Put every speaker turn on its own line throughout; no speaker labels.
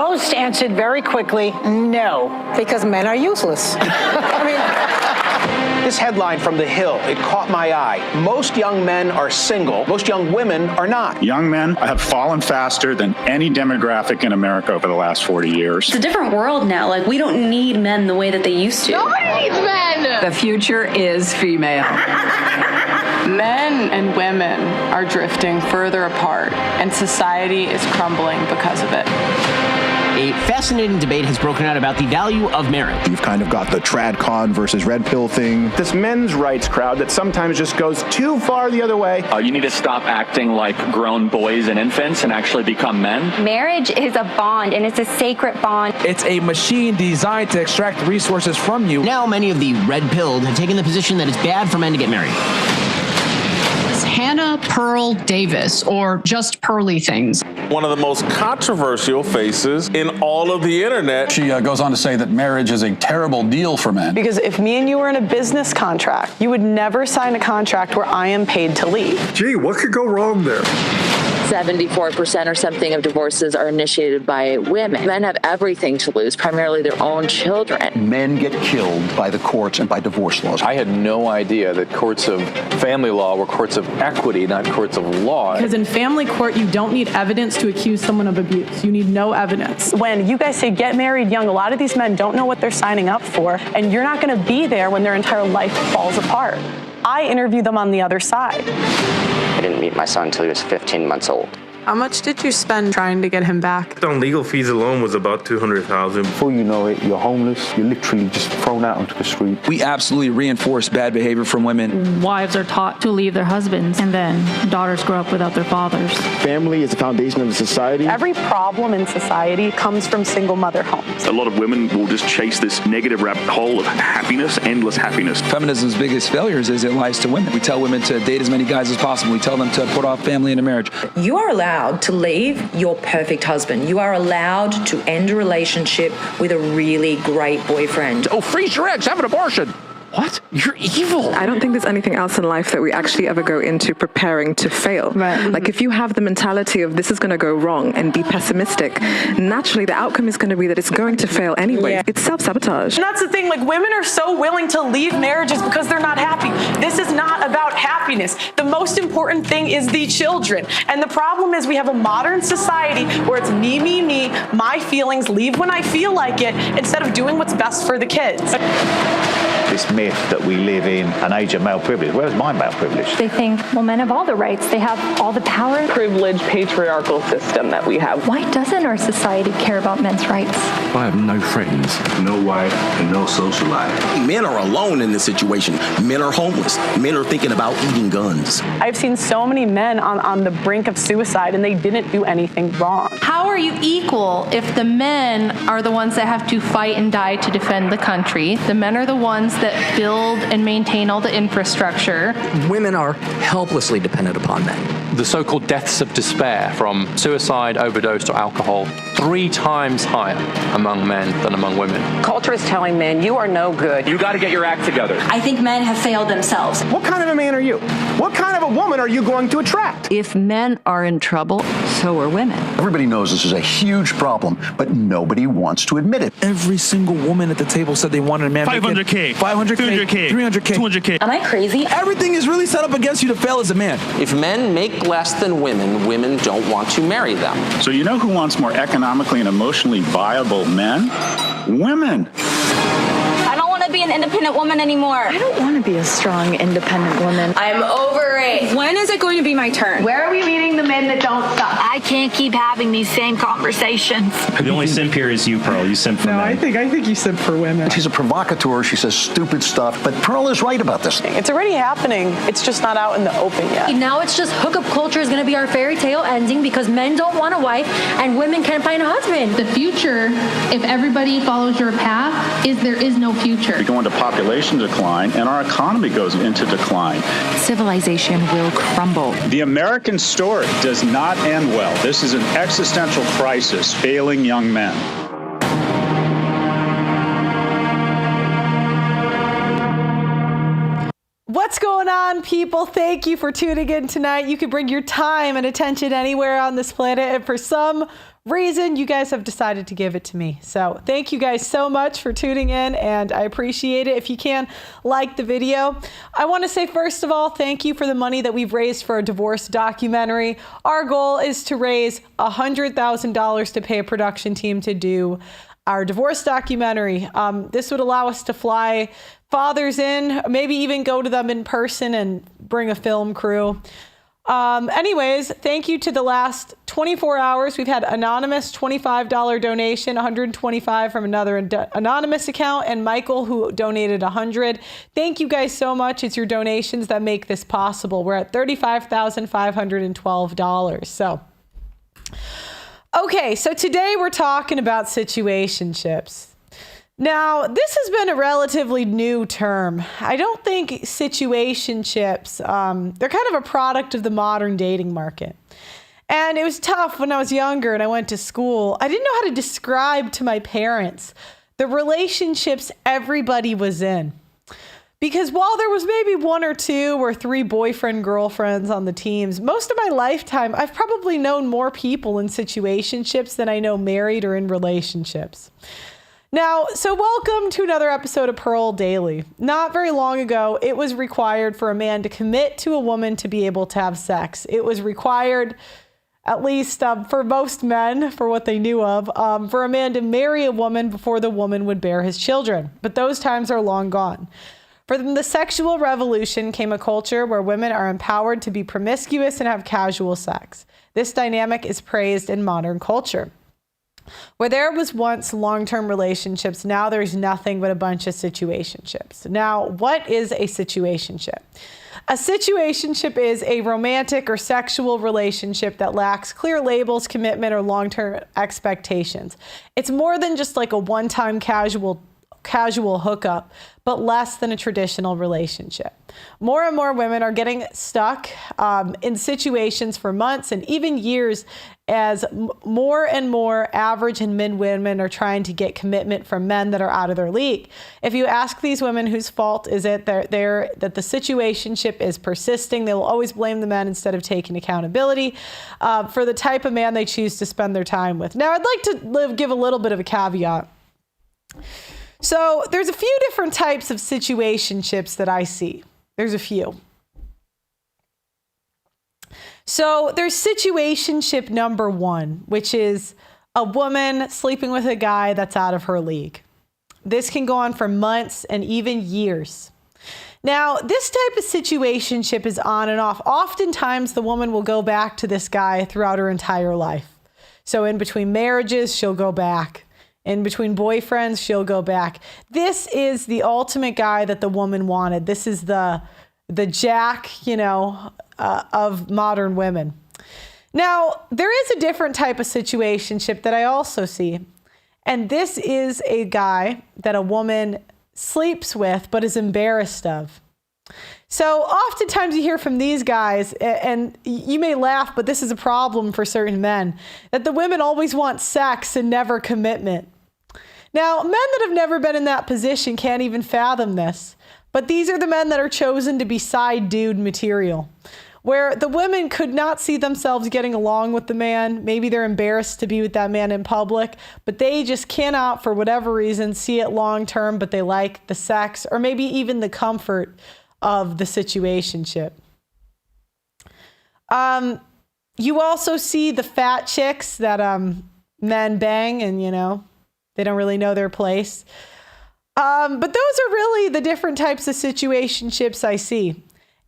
Most answered very quickly, no.
Because men are useless.
This headline from The Hill, it caught my eye. Most young men are single. Most young women are not.
Young men have fallen faster than any demographic in America over the last 40 years.
It's a different world now. Like, we don't need men the way that they used to.
Nobody needs men!
The future is female.
Men and women are drifting further apart, and society is crumbling because of it.
A fascinating debate has broken out about the value of marriage.
You've kind of got the trad con versus red pill thing.
This men's rights crowd that sometimes just goes too far the other way.
You need to stop acting like grown boys and infants and actually become men.
Marriage is a bond, and it's a sacred bond.
It's a machine designed to extract resources from you.
Now many of the red-pilled have taken the position that it's bad for men to get married.
Hannah Pearl Davis, or just Pearly things.
One of the most controversial faces in all of the internet.
She goes on to say that marriage is a terrible deal for men.
Because if me and you were in a business contract, you would never sign a contract where I am paid to leave.
Gee, what could go wrong there?
74% or something of divorces are initiated by women. Men have everything to lose, primarily their own children.
Men get killed by the courts and by divorce laws.
I had no idea that courts of family law were courts of equity, not courts of law.
Because in family court, you don't need evidence to accuse someone of abuse. You need no evidence. When you guys say get married young, a lot of these men don't know what they're signing up for, and you're not going to be there when their entire life falls apart. I interview them on the other side.
I didn't meet my son until he was 15 months old.
How much did you spend trying to get him back?
On legal fees alone was about $200,000.
Before you know it, you're homeless. You're literally just thrown out onto the street.
We absolutely reinforce bad behavior from women.
Wives are taught to leave their husbands, and then daughters grow up without their fathers.
Family is the foundation of the society.
Every problem in society comes from single mother homes.
A lot of women will just chase this negative rabbit hole of happiness, endless happiness.
Feminism's biggest failures is it lies to women. We tell women to date as many guys as possible. We tell them to put off family into marriage.
You are allowed to leave your perfect husband. You are allowed to end a relationship with a really great boyfriend.
Oh, freeze your eggs, have an abortion. What? You're evil.
I don't think there's anything else in life that we actually ever go into preparing to fail. Right. Like if you have the mentality of this is going to go wrong and be pessimistic, naturally the outcome is going to be that it's going to fail anyway. Yeah. It's self-sabotage. And that's the thing, like women are so willing to leave marriages because they're not happy. This is not about happiness. The most important thing is the children. And the problem is we have a modern society where it's me, my feelings, leave when I feel like it, instead of doing what's best for the kids.
This myth that we live in an age of male privilege. Where's my male privilege?
They think, well, men have all the rights. They have all the power.
Privileged patriarchal system that we have.
Why doesn't our society care about men's rights?
I have no friends,
no wife, and no social life.
Men are alone in this situation. Men are homeless. Men are thinking about eating guns.
I've seen so many men on the brink of suicide and they didn't do anything wrong.
How are you equal if the men are the ones that have to fight and die to defend the country? The men are the ones that build and maintain all the infrastructure.
Women are helplessly dependent upon men.
The so-called deaths of despair from suicide, overdose, or alcohol, 3 times higher among men than among women.
Culture is telling men, you are no good.
You got to get your act together.
I think men have failed themselves.
What kind of a man are you? What kind of a woman are you going to attract?
If men are in trouble, so are women.
Everybody knows this is a huge problem, but nobody wants to admit it.
Every single woman at the table said they wanted a man.
500K.
500K.
200K.
300K.
200K.
Am I crazy?
Everything is really set up against you to fail as a man.
If men make less than women, women don't want to marry them.
So you know who wants more economically and emotionally viable men? Women.
I don't want to be an independent woman anymore.
I don't want to be a strong, independent woman.
I'm over it.
When is it going to be my turn?
Where are we meeting the men that don't stop?
I can't keep having these same conversations.
The only simp here is you, Pearl. You simp for men.
I think you said for women.
She's a provocateur. She says stupid stuff, but Pearl is right about this.
It's already happening. It's just not out in the open yet.
Now it's just hookup culture is going to be our fairy tale ending because men don't want a wife and women can't find a husband.
The future, if everybody follows your path, is there is no future.
We go into population decline, and our economy goes into decline.
Civilization will crumble.
The American story does not end well. This is an existential crisis failing young men.
What's going on, people? Thank you for tuning in tonight. You can bring your time and attention anywhere on this planet, and for some
reason, you guys have decided to give it to me. So thank you guys so much for tuning in, and I appreciate it. If you can, like the video. I want to say, first of all, thank you for the money that we've raised for a divorce documentary. Our goal is to raise $100,000 to pay a production team to do our divorce documentary. This would allow us to fly fathers in, maybe even go to them in person and bring a film crew. Anyways, thank you to the last 24 hours. We've had anonymous $25 donation, $125 from another anonymous account, and Michael, who donated $100. Thank you guys so much. It's your donations that make this possible. We're at $35,512. So, okay, so today we're talking about situationships. Now, this has been a relatively new term. I don't think situationships, they're kind of a product of the modern dating market. And it was tough when I was younger and I went to school. I didn't know how to describe to my parents the relationships everybody was in. Because while there was maybe 1 or 2 or 3 boyfriend, girlfriends on the teams, most of my lifetime, I've probably known more people in situationships than I know married or in relationships. Now, so welcome to another episode of Pearl Daily. Not very long ago, it was required for a man to commit to a woman to be able to have sex. It was required, at least for most men, for what they knew of, for a man to marry a woman before the woman would bear his children. But those times are long gone. From the sexual revolution came a culture where women are empowered to be promiscuous and have casual sex. This dynamic is praised in modern culture. Where there was once long-term relationships, now there's nothing but a bunch of situationships. Now, what is a situationship? A situationship is a romantic or sexual relationship that lacks clear labels, commitment, or long-term expectations. It's more than just like a one-time casual hookup, but less than a traditional relationship. More and more women are getting stuck in situations for months and even years as more and more average and mid-women are trying to get commitment from men that are out of their league. If you ask these women whose fault is it that the situationship is persisting, they will always blame the men instead of taking accountability for the type of man they choose to spend their time with. Now, I'd like to give a little bit of a caveat. So there's a few different types of situationships that I see. There's a few. So there's situationship number 1, which is a woman sleeping with a guy that's out of her league. This can go on for months and even years. Now, this type of situationship is on and off. Oftentimes, the woman will go back to this guy throughout her entire life. So in between marriages, she'll go back. In between boyfriends, she'll go back. This is the ultimate guy that the woman wanted. This is the Jack, of modern women. Now, there is a different type of situationship that I also see. And this is a guy that a woman sleeps with but is embarrassed of. So oftentimes you hear from these guys, and you may laugh, but this is a problem for certain men, that the women always want sex and never commitment. Now, men that have never been in that position can't even fathom this, but these are the men that are chosen to be side dude material, where the women could not see themselves getting along with the man. Maybe they're embarrassed to be with that man in public, but they just cannot, for whatever reason, see it long term, but they like the sex or maybe even the comfort of the situationship. You also see the fat chicks that men bang and, they don't really know their place. But those are really the different types of situationships I see.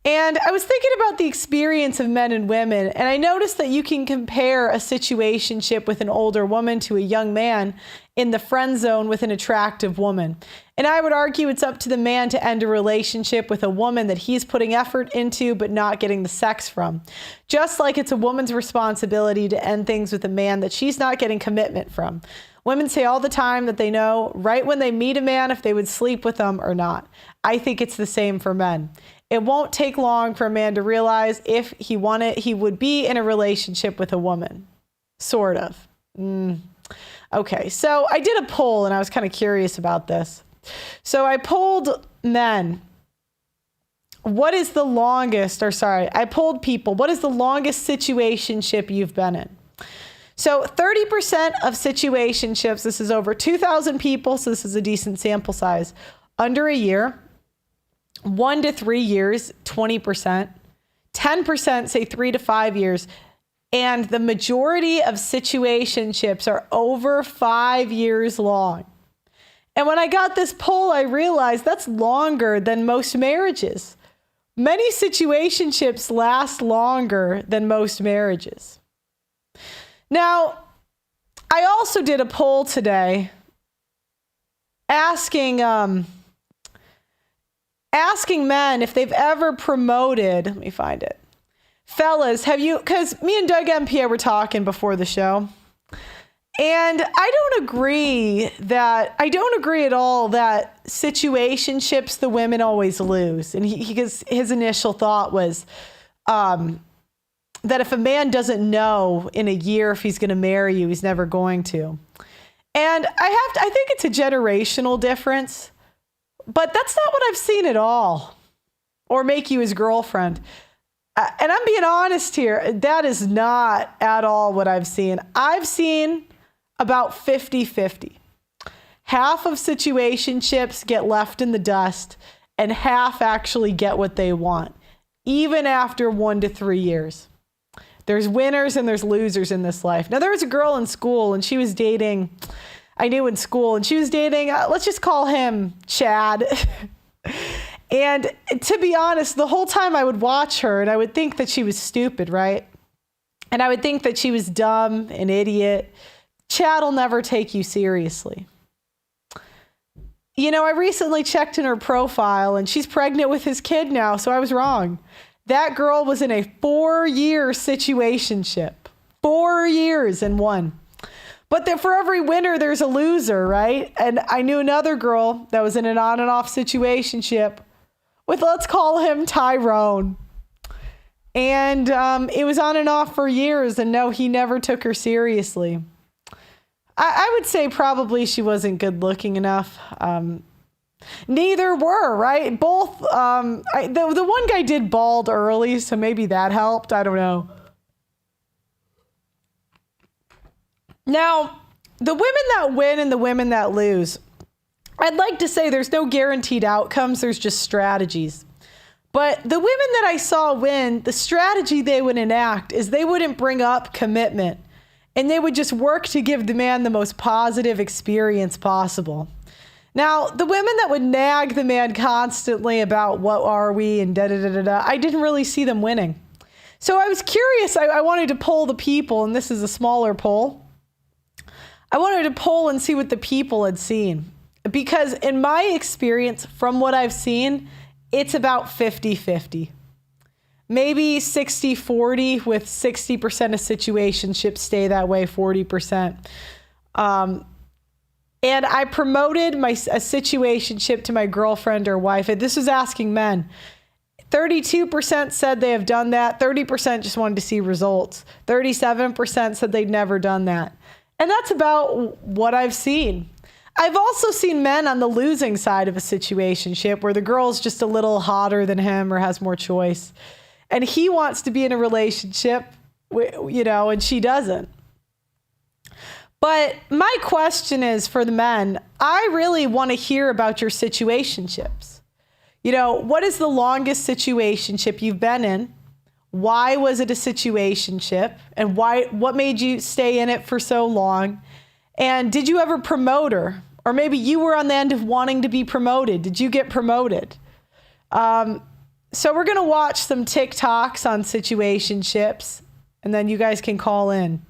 And I was thinking about the experience of men and women, and I noticed that you can compare a situationship with an older woman to a young man in the friend zone with an attractive woman. And I would argue it's up to the man to end a relationship with a woman that he's putting effort into but not getting the sex from. Just like it's a woman's responsibility to end things with a man that she's not getting commitment from. Women say all the time that they know right when they meet a man if they would sleep with them or not. I think it's the same for men. It won't take long for a man to realize if he wanted, he would be in a relationship with a woman. Sort of. Okay, so I did a poll and I was kind of curious about this. So I polled men. What is the longest, I polled people, what is the longest situationship you've been in? So 30% of situationships, this is over 2,000 people, so this is a decent sample size, under a year. 1 to 3 years, 20%. 10% say 3 to 5 years. And the majority of situationships are over 5 years long. And when I got this poll, I realized that's longer than most marriages. Many situationships last longer than most marriages. Now, I also did a poll today asking men if they've ever promoted, let me find it. Fellas, have you, because me and Doug and Pierre were talking before the show, and I don't agree at all that situationships the women always lose. And his initial thought was that if a man doesn't know in a year if he's going to marry you, he's never going to. And I think it's a generational difference, but that's not what I've seen at all. Or make you his girlfriend. And I'm being honest here, that is not at all what I've seen. I've seen about 50-50. Half of situationships get left in the dust, and half actually get what they want, even after 1 to 3 years. There's winners and there's losers in this life. Now, there was a girl in school, and she was dating, I knew in school, and she was dating, let's just call him Chad. And to be honest, the whole time I would watch her, and I would think that she was stupid, right? And I would think that she was dumb, an idiot. Chad will never take you seriously. You know, I recently checked in her profile, and she's pregnant with his kid now, so I was wrong. That girl was in a 4-year situationship. 4 years and won. But for every winner, there's a loser, right? And I knew another girl that was in an on and off situationship with, let's call him Tyrone. And it was on and off for years, and no, he never took her seriously. I would say probably she wasn't good looking enough. Neither were, right? Both. The one guy did bald early, so maybe that helped. I don't know. Now, the women that win and the women that lose, I'd like to say there's no guaranteed outcomes. There's just strategies. But the women that I saw win, the strategy they would enact is they wouldn't bring up commitment. And they would just work to give the man the most positive experience possible. Now, the women that would nag the man constantly about what are we and da-da-da-da-da, I didn't really see them winning. So I was curious. I wanted to poll the people, and this is a smaller poll. I wanted to poll and see what the people had seen. Because in my experience, from what I've seen, it's about 50-50. Maybe 60-40, with 60% of situationships stay that way, 40%. And I promoted a situationship to my girlfriend or wife. And this was asking men. 32% said they have done that. 30% just wanted to see results. 37% said they'd never done that. And that's about what I've seen. I've also seen men on the losing side of a situationship where the girl's just a little hotter than him or has more choice. And he wants to be in a relationship, you know, and she doesn't. But my question is for the men, I really want to hear about your situationships. You know, what is the longest situationship you've been in? Why was it a situationship? And what made you stay in it for so long? And did you ever promote her? Or maybe you were on the end of wanting to be promoted. Did you get promoted? So we're going to watch some TikToks on situationships, and then you guys can call in.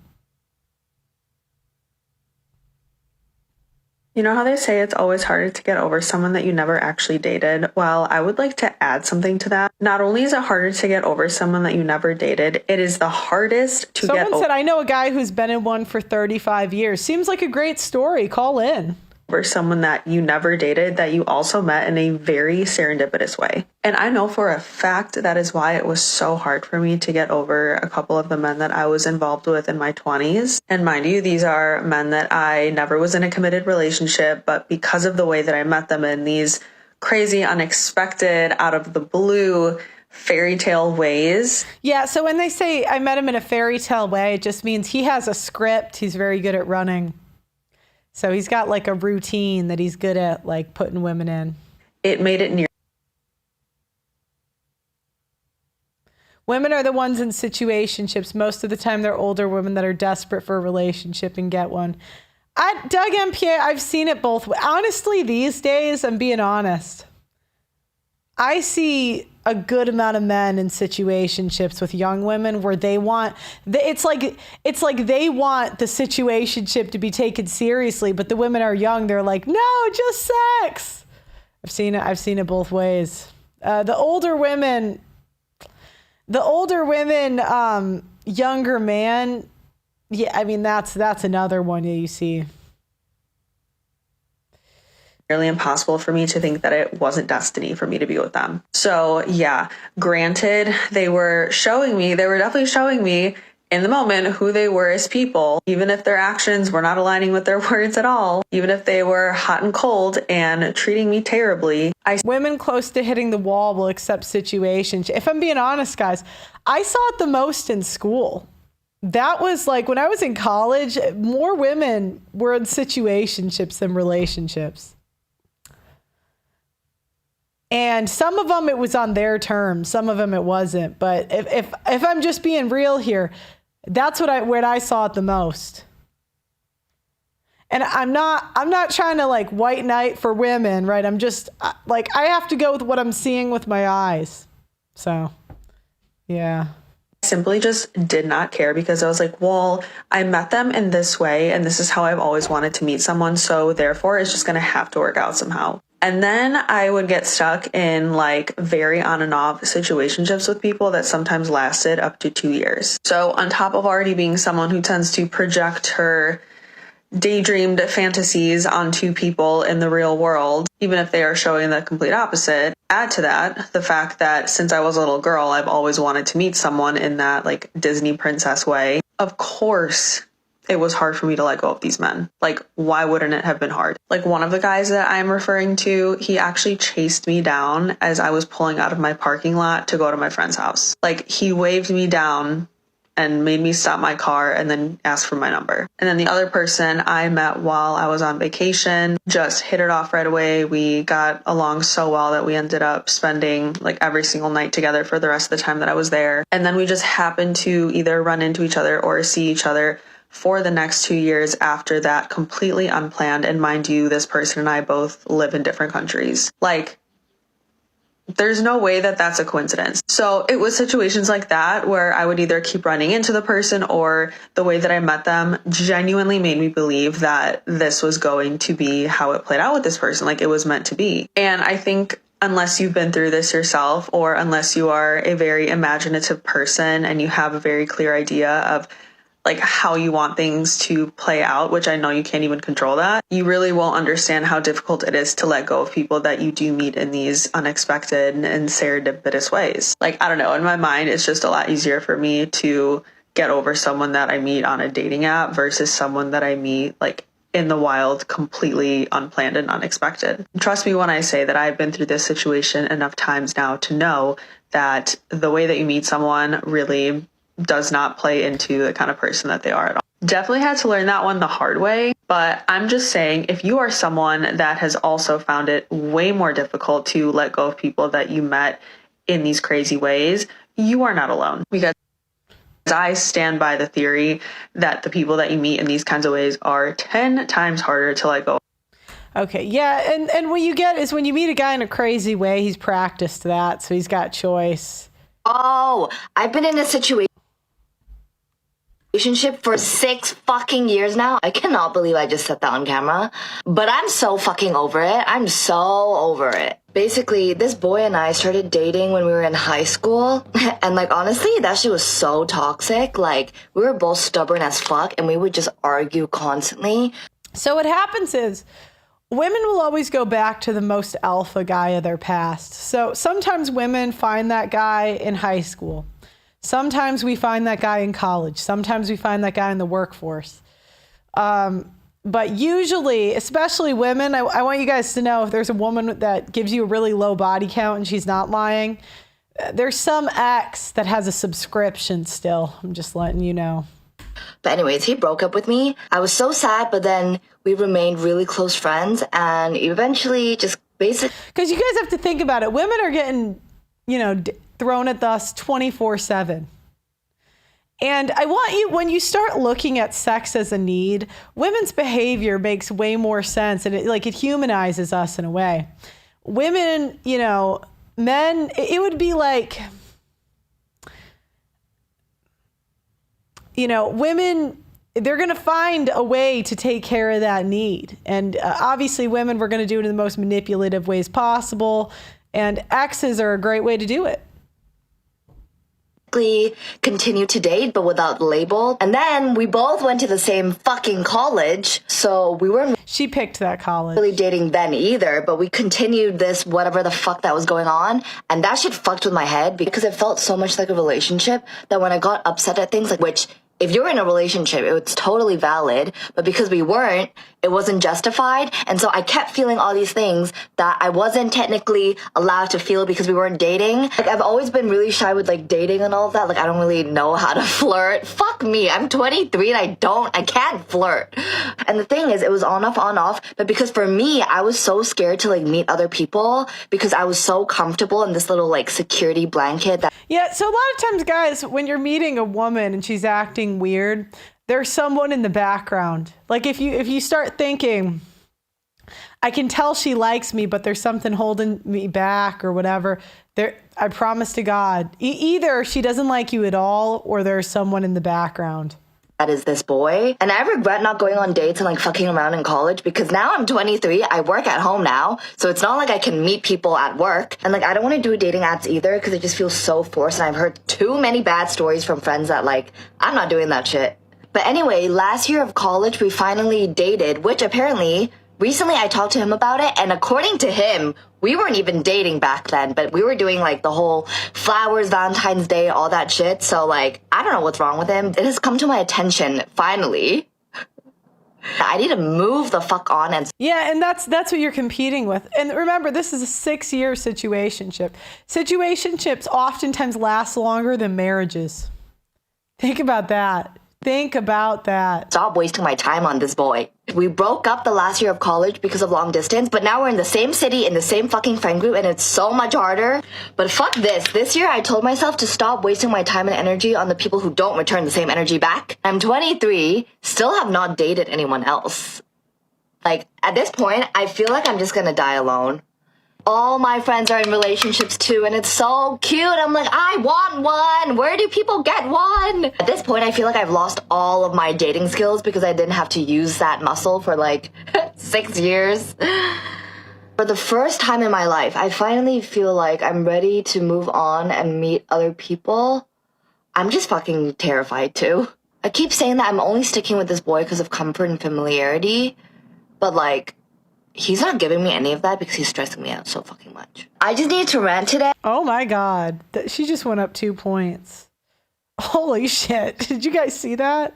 You know how they say it's always harder to get over someone that you never actually dated? Well, I would like to add something to that. Not only is it harder to get over someone that you never dated, it is the hardest to get over.
Someone said, I know a guy who's been in one for 35 years. Seems like a great story. Call in.
Over someone that you never dated that you also met in a very serendipitous way. And I know for a fact that is why it was so hard for me to get over a couple of the men that I was involved with in my 20s. And mind you, these are men that I never was in a committed relationship, but because of the way that I met them in these crazy, unexpected, out of the blue fairy tale ways.
Yeah, so when they say I met him in a fairy tale way, it just means he has a script he's very good at running. So he's got like a routine that he's good at like putting women in.
It made it near.
Women are the ones in situationships. Most of the time they're older women that are desperate for a relationship and get one. Doug MPA, I've seen it both. Honestly, these days, I'm being honest, I see a good amount of men in situationships with young women where they want, it's like they want the situationship to be taken seriously, but the women are young. They're like, no, just sex. I've seen it both ways. The older women, younger man. Yeah, I mean, that's another one that you see.
Nearly impossible for me to think that it wasn't destiny for me to be with them. So yeah, granted, they were definitely showing me in the moment who they were as people, even if their actions were not aligning with their words at all, even if they were hot and cold and treating me terribly.
Women close to hitting the wall will accept situations. If I'm being honest, guys, I saw it the most in school. That was like when I was in college, more women were in situationships than relationships. And some of them, it was on their terms. Some of them, it wasn't. But if I'm just being real here, that's what I saw it the most. And I'm not trying to like white knight for women, right? I'm just like, I have to go with what I'm seeing with my eyes. So, yeah.
Simply just did not care because I was like, well, I met them in this way and this is how I've always wanted to meet someone. So therefore it's just going to have to work out somehow. And then I would get stuck in like very on and off situationships with people that sometimes lasted up to 2 years. So on top of already being someone who tends to project her daydreamed fantasies onto people in the real world, even if they are showing the complete opposite, add to that the fact that since I was a little girl, I've always wanted to meet someone in that like Disney princess way. Of course, it was hard for me to let go of these men. Like, why wouldn't it have been hard? Like one of the guys that I'm referring to, he actually chased me down as I was pulling out of my parking lot to go to my friend's house. Like he waved me down and made me stop my car and then asked for my number. And then the other person I met while I was on vacation, just hit it off right away. We got along so well that we ended up spending like every single night together for the rest of the time that I was there. And then we just happened to either run into each other or see each other for the next 2 years after that, completely unplanned. And mind you, this person and I both live in different countries. Like, there's no way that that's a coincidence. So it was situations like that where I would either keep running into the person or the way that I met them genuinely made me believe that this was going to be how it played out with this person. Like it was meant to be. And I think unless you've been through this yourself or unless you are a very imaginative person and you have a very clear idea of like how you want things to play out, which I know you can't even control that, you really won't understand how difficult it is to let go of people that you do meet in these unexpected and serendipitous ways. Like, I don't know, in my mind, it's just a lot easier for me to get over someone that I meet on a dating app versus someone that I meet like in the wild, completely unplanned and unexpected. Trust me when I say that I've been through this situation enough times now to know that the way that you meet someone really does not play into the kind of person that they are at all. Definitely had to learn that one the hard way, but I'm just saying if you are someone that has also found it way more difficult to let go of people that you met in these crazy ways, you are not alone. Because I stand by the theory that the people that you meet in these kinds of ways are 10 times harder to let go.
Okay, yeah, and what you get is when you meet a guy in a crazy way, he's practiced that, so he's got choice.
Oh, I've been in a situationship for 6 fucking years now. I cannot believe I just said that on camera. But I'm so fucking over it. I'm so over it. Basically, this boy and I started dating when we were in high school. And like, honestly, that shit was so toxic. Like, we were both stubborn as fuck and we would just argue constantly.
So what happens is women will always go back to the most alpha guy of their past. So sometimes women find that guy in high school. Sometimes we find that guy in college. Sometimes we find that guy in the workforce. But usually, especially women, I want you guys to know if there's a woman that gives you a really low body count and she's not lying, There's some ex that has a subscription still. I'm just letting you know.
But anyways, he broke up with me. I was so sad, but then we remained really close friends and eventually just basically...
Because you guys have to think about it. Women are getting, thrown at us 24/7. And I want you, when you start looking at sex as a need, women's behavior makes way more sense. And it humanizes us in a way. Women, men, it would be like... women, they're going to find a way to take care of that need. And obviously women, we're going to do it in the most manipulative ways possible. And exes are a great way to do it.
Continue to date, but without the label. And then we both went to the same fucking college. So we weren't...
She picked that college.
...really dating then either, but we continued this whatever the fuck that was going on. And that shit fucked with my head because it felt so much like a relationship that when I got upset at things, which... If you're in a relationship, it's totally valid, but because we weren't, it wasn't justified. And so I kept feeling all these things that I wasn't technically allowed to feel because we weren't dating. I've always been really shy with dating and all of that. I don't really know how to flirt. Fuck me. I'm 23 and I can't flirt. And the thing is, it was on off. But because for me, I was so scared to meet other people because I was so comfortable in this little security blanket that...
Yeah. So a lot of times, guys, when you're meeting a woman and she's acting weird, there's someone in the background. If you start thinking, I can tell she likes me, but there's something holding me back or whatever, I promise to God, either she doesn't like you at all or there's someone in the background.
That is this boy. And I regret not going on dates and fucking around in college because now I'm 23. I work at home now. So it's not like I can meet people at work. And I don't want to do dating apps either because it just feels so forced. And I've heard too many bad stories from friends that I'm not doing that shit. But anyway, last year of college, we finally dated, which apparently recently I talked to him about it. And according to him, we weren't even dating back then, but we were doing the whole flowers, Valentine's Day, all that shit. So I don't know what's wrong with him. It has come to my attention finally. I need to move the fuck on. And
yeah, and that's what you're competing with. And remember, this is a 6-year situationship. Situationships oftentimes last longer than marriages. Think about that.
Stop wasting my time on this boy. We broke up the last year of college because of long distance, but now we're in the same city, in the same fucking friend group, and it's so much harder. But fuck this. This year I told myself to stop wasting my time and energy on the people who don't return the same energy back. I'm 23, still have not dated anyone else. At this point, I feel like I'm just gonna die alone. All my friends are in relationships too, and it's so cute. I'm I want one. Where do people get one? At this point, I feel like I've lost all of my dating skills because I didn't have to use that muscle for 6 years. For the first time in my life, I finally feel like I'm ready to move on and meet other people. I'm just fucking terrified too. I keep saying that I'm only sticking with this boy because of comfort and familiarity, but he's not giving me any of that because he's stressing me out so fucking much. I just need to rant today.
Oh my God. She just went up 2 points. Holy shit. Did you guys see that?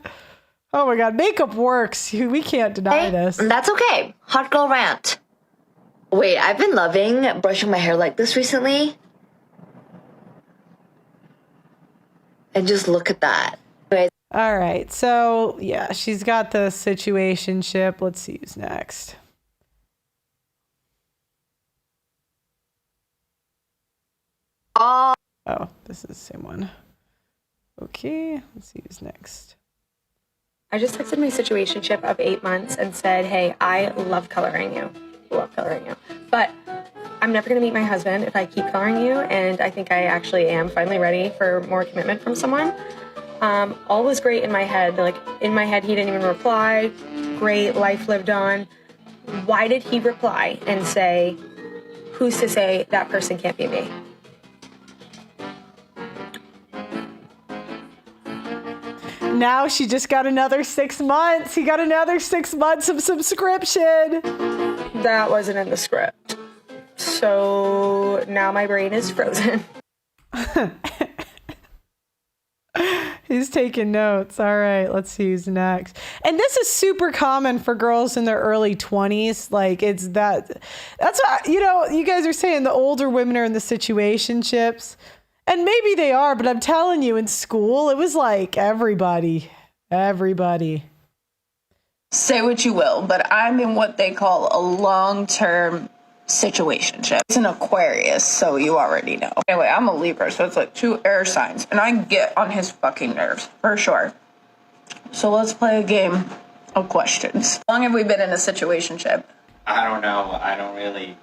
Oh my God. Makeup works. We can't deny this.
That's okay. Hot girl rant. Wait, I've been loving brushing my hair like this recently. And just look at that.
All right. So yeah, she's got the situationship. Let's see who's next. Oh, this is the same one. Okay, let's see who's next.
I just texted my situationship of 8 months and said, hey, I love coloring you. But I'm never going to meet my husband if I keep coloring you, and I think I actually am finally ready for more commitment from someone. All was great in my head. In my head, he didn't even reply. Great, life lived on. Why did he reply and say, who's to say that person can't be me?
Now she just got another 6 months. He got another 6 months of subscription.
That wasn't in the script. So now my brain is frozen.
He's taking notes. All right, let's see who's next. And this is super common for girls in their early 20s. That's what, you guys are saying the older women are in the situationships. And maybe they are, but I'm telling you, in school, it was like everybody.
Say what you will, but I'm in what they call a long-term situationship. It's an Aquarius, so you already know. Anyway, I'm a Libra, so it's like 2 air signs, and I get on his fucking nerves, for sure. So let's play a game of questions. How long have we been in a situationship?
I don't know. I don't really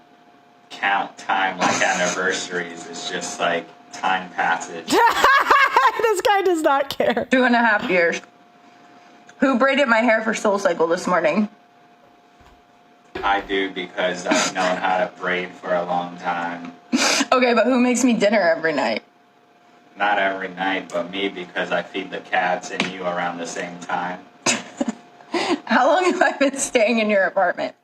count time like anniversaries. It's just like time passage.
This guy does not care.
2.5 years. Who braided my hair for Soul Cycle this morning?
I do because I've known how to braid for a long time.
Okay, but who makes me dinner every night?
Not every night, but me because I feed the cats and you around the same time.
How long have I been staying in your apartment?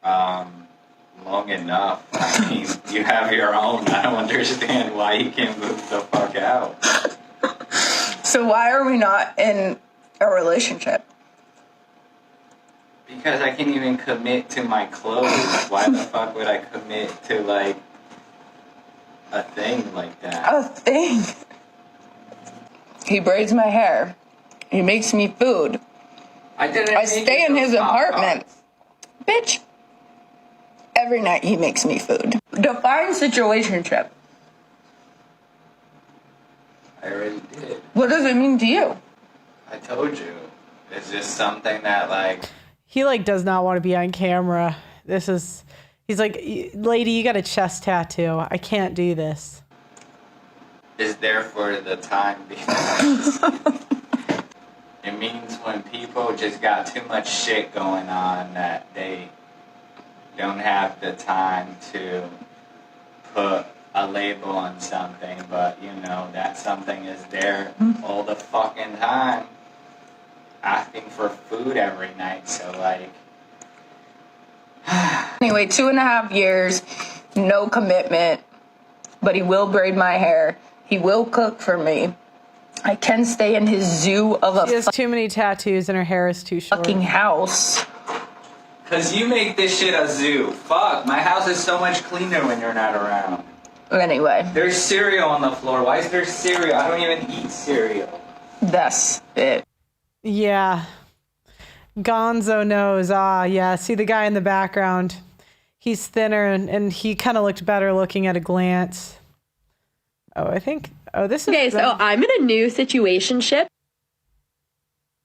Long enough. I mean, you have your own. I don't understand why you can't move the fuck out.
So why are we not in a relationship?
Because I can't even commit to my clothes. Why the fuck would I commit to, like, a thing like that?
A thing? He braids my hair. He makes me food. I stay in his apartment. Bitch. Every night he makes me food. Define situationship.
I already did.
What does it mean to you?
I told you. It's just something that, like...
He, like, does not want to be on camera. He's like, lady, you got a chest tattoo. I can't do this.
Is there for the time being. It means when people just got too much shit going on that they don't have the time to put a label on something, but you know that something is there all the fucking time, asking for food every night. So like,
anyway, 2.5 years, no commitment, but he will braid my hair. He will cook for me. I can stay in his zoo of
She has too many tattoos and her hair is too short.
Fucking house.
Cause you make this shit a zoo. Fuck, my house is so much cleaner when you're not around.
Anyway.
There's cereal on the floor. Why is there cereal? I don't even eat cereal.
That's it.
Yeah. Gonzo knows. Yeah. See the guy in the background. He's thinner and he kind of looked better looking at a glance. This is...
Okay, so I'm in a new situationship.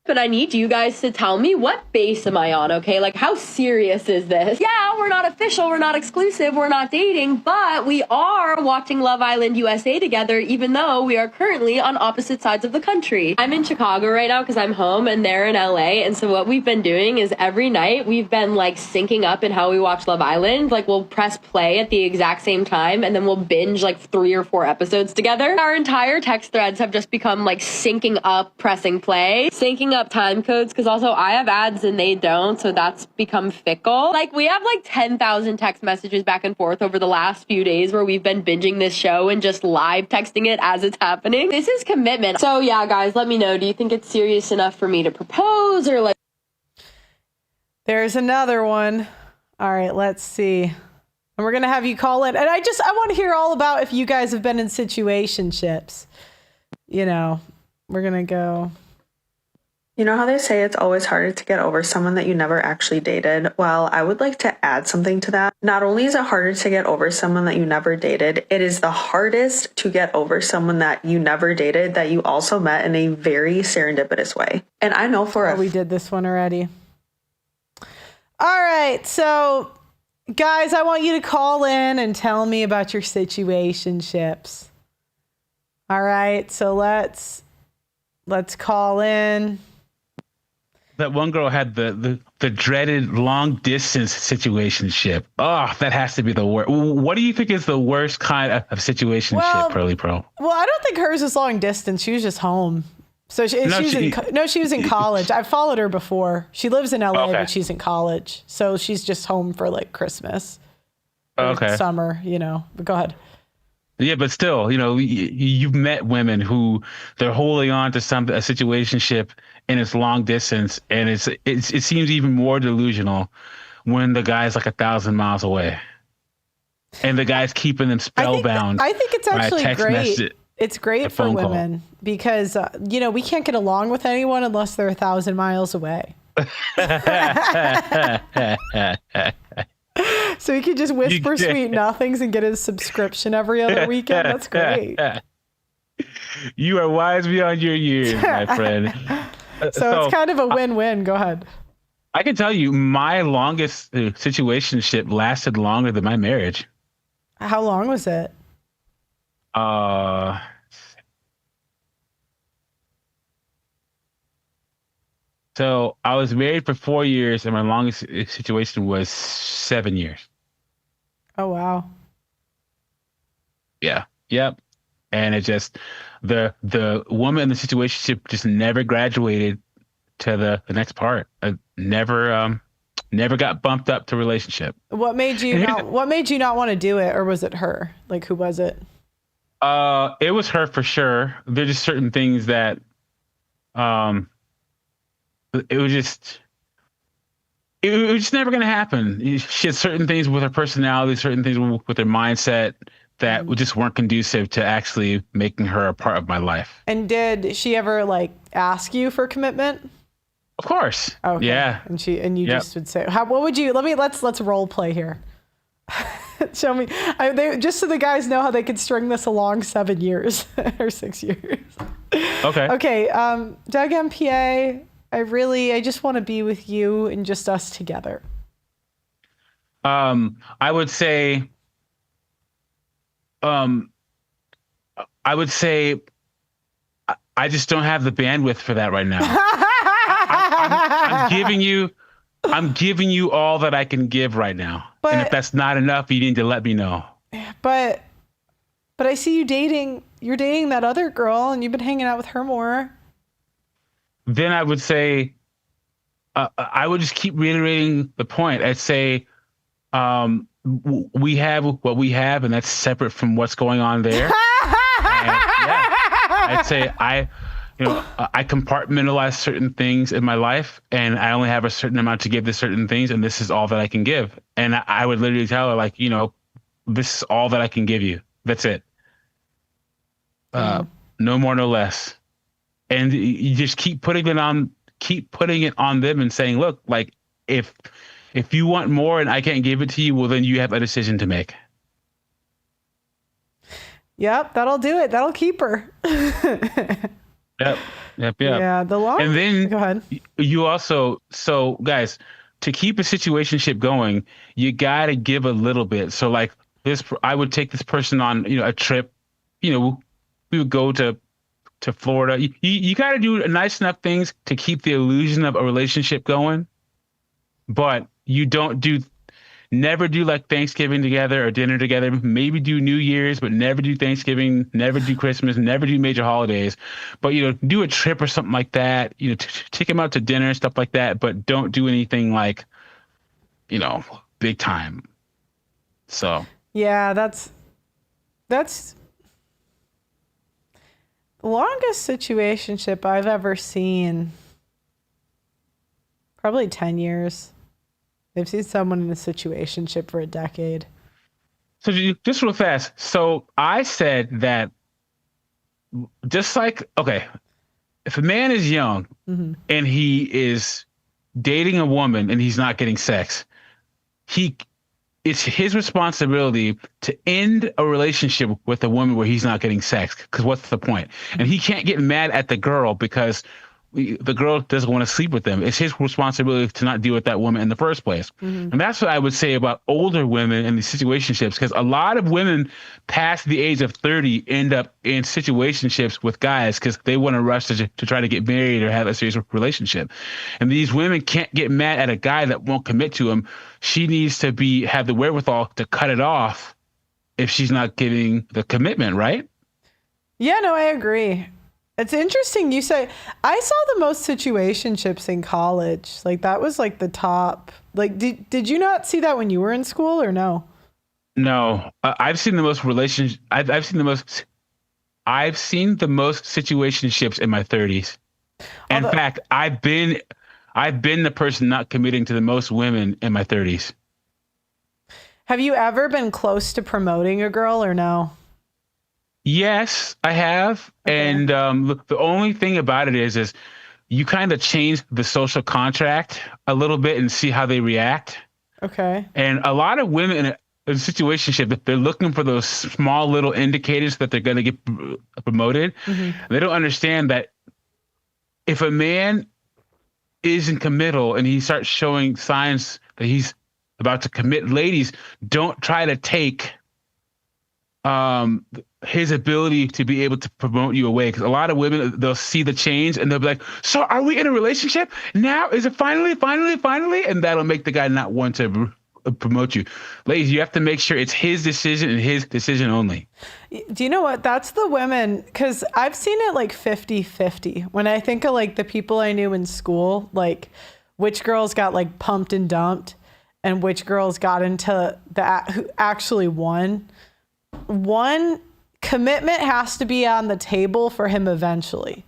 But I need you guys to tell me, what base am I on, okay? Like, how serious is this? Yeah, we're not official, we're not exclusive, we're not dating, but we are watching Love Island USA together, even though we are currently on opposite sides of the country. I'm in Chicago right now because I'm home, and they're in LA, and so what we've been doing is every night we've been, like, syncing up in how we watch Love Island. Like, we'll press play at the exact same time, and then we'll binge, like, 3 or 4 episodes together. Our entire text threads have just become, like, syncing up, pressing play, syncing up time codes, because also I have ads and they don't, so that's become fickle. Like, we have like 10,000 text messages back and forth over the last few days where we've been binging this show and just live texting it as it's happening. This is commitment. So yeah, guys, let me know. Do you think it's serious enough for me to propose, or like...
There's another one. All right, let's see. And we're going to have you call in. And I want to hear all about if you guys have been in situationships. You know, we're going to go...
You know how they say it's always harder to get over someone that you never actually dated? Well, I would like to add something to that. Not only is it harder to get over someone that you never dated, it is the hardest to get over someone that you never dated that you also met in a very serendipitous way. And I know for
we did this one already. All right, so guys, I want you to call in and tell me about your situationships. All right, so let's call in.
That one girl had the dreaded long distance situationship. Oh, that has to be the worst. What do you think is the worst kind of situationship, Pearly Pro?
Well, I don't think hers was long distance. She was just home. So she was in college. I've followed her before. She lives in LA, but she's in college. So she's just home for like Christmas. Summer, you know. But go ahead.
Yeah, but still, you know, you've met women who they're holding on to a situationship and it's long distance, and it seems even more delusional when the guy's like 1,000 miles away. and the guy's keeping them spellbound.
I think it's
by a
actually
text
great.
message,
It's great
a
for
phone call.
women because, we can't get along with anyone unless they're 1,000 miles away. So he can just whisper sweet nothings and get his subscription every other weekend. That's great.
You are wise beyond your years, my friend.
So it's kind of a win-win. Go ahead.
I can tell you my longest situationship lasted longer than my marriage.
How long was it?
So I was married for 4 years, and my longest situation was 7 years.
Oh, wow.
Yeah. Yep. And it just the woman in the situationship just never graduated to the next part. Never got bumped up to relationship.
What made you not want to do it, or was it her? Like, who was it?
It was her for sure. There's just certain things that it was just never going to happen. She had certain things with her personality, certain things with her mindset that just weren't conducive to actually making her a part of my life.
And did she ever ask you for commitment?
Of course.
Okay.
Yeah.
And you just would say, what would you, let's role play here. Show me, just so the guys know how they could string this along 7 years or 6 years.
Okay.
Okay. Doug MPA, I just want to be with you and just us together.
I would say I just don't have the bandwidth for that right now. I'm giving you all that I can give right now. And if that's not enough, you need to let me know.
But I see you're dating that other girl and you've been hanging out with her more.
Then I would say, I would just keep reiterating the point. I'd say, we have what we have, and that's separate from what's going on there. I'd say I compartmentalize certain things in my life, and I only have a certain amount to give to certain things, and this is all that I can give. And I would literally tell her, this is all that I can give you. That's it. No more, no less. And you just keep putting it on them and saying, look, if you want more and I can't give it to you, well, then you have a decision to make.
Yep, that'll do it. That'll keep her.
Yep.
Yeah,
and then
go ahead.
You also, so guys, to keep a situationship going, you got to give a little bit. So I would take this person on, a trip, we would go to Florida. You got to do nice enough things to keep the illusion of a relationship going, but you never do Thanksgiving together or dinner together. Maybe do New Year's, but never do Thanksgiving, never do Christmas, never do major holidays. But, do a trip or something like that, take them out to dinner and stuff like that, but don't do anything big time. So.
Yeah, that's the longest situationship I've ever seen. Probably 10 years. I've seen someone in a situationship for a decade.
So just real fast. So I said that if a man is young and he is dating a woman and he's not getting sex, it's his responsibility to end a relationship with a woman where he's not getting sex. Because what's the point? And he can't get mad at the girl because the girl doesn't want to sleep with them. It's his responsibility to not deal with that woman in the first place. And that's what I would say about older women in these situationships, because a lot of women past the age of 30 end up in situationships with guys because they want to rush to try to get married or have a serious relationship. And these women can't get mad at a guy that won't commit to him. She needs to have the wherewithal to cut it off if she's not getting the commitment, right?
Yeah, no, I agree. It's interesting you say. I saw the most situationships in college. That was the top. Did you not see that when you were in school or no?
No, I've seen the most relationships. I've seen the most situationships in my 30s. In fact, I've been the person not committing to the most women in my 30s.
Have you ever been close to promoting a girl or no?
Yes, I have. Okay. And the only thing about it is you kind of change the social contract a little bit and see how they react.
Okay.
And a lot of women in a situationship, they're looking for those small little indicators that they're going to get promoted. They don't understand that if a man isn't committal and he starts showing signs that he's about to commit, ladies, don't try to take his ability to be able to promote you away. Because a lot of women, they'll see the change and they'll be like, so are we in a relationship now? Is it finally? And that'll make the guy not want to promote you. Ladies, you have to make sure it's his decision and his decision only.
Do you know what? That's the women, because I've seen it like 50-50. When I think of like the people I knew in school, like which girls got like pumped and dumped and which girls got into who actually won. One, commitment has to be on the table for him eventually.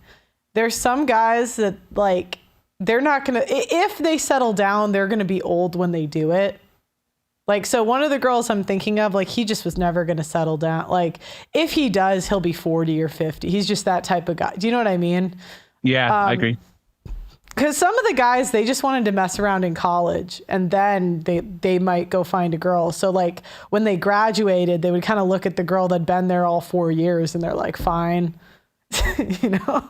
There's some guys that like, they're not going to, if they settle down, they're going to be old when they do it. Like, so one of the girls I'm thinking of, like, he just was never going to settle down. Like, if he does, he'll be 40 or 50. He's just that type of guy. Do you know what I mean?
Yeah, I agree.
Because some of the guys, they just wanted to mess around in college and then they might go find a girl. So like when they graduated, they would kind of look at the girl that'd been there all 4 years and they're like, fine, you know,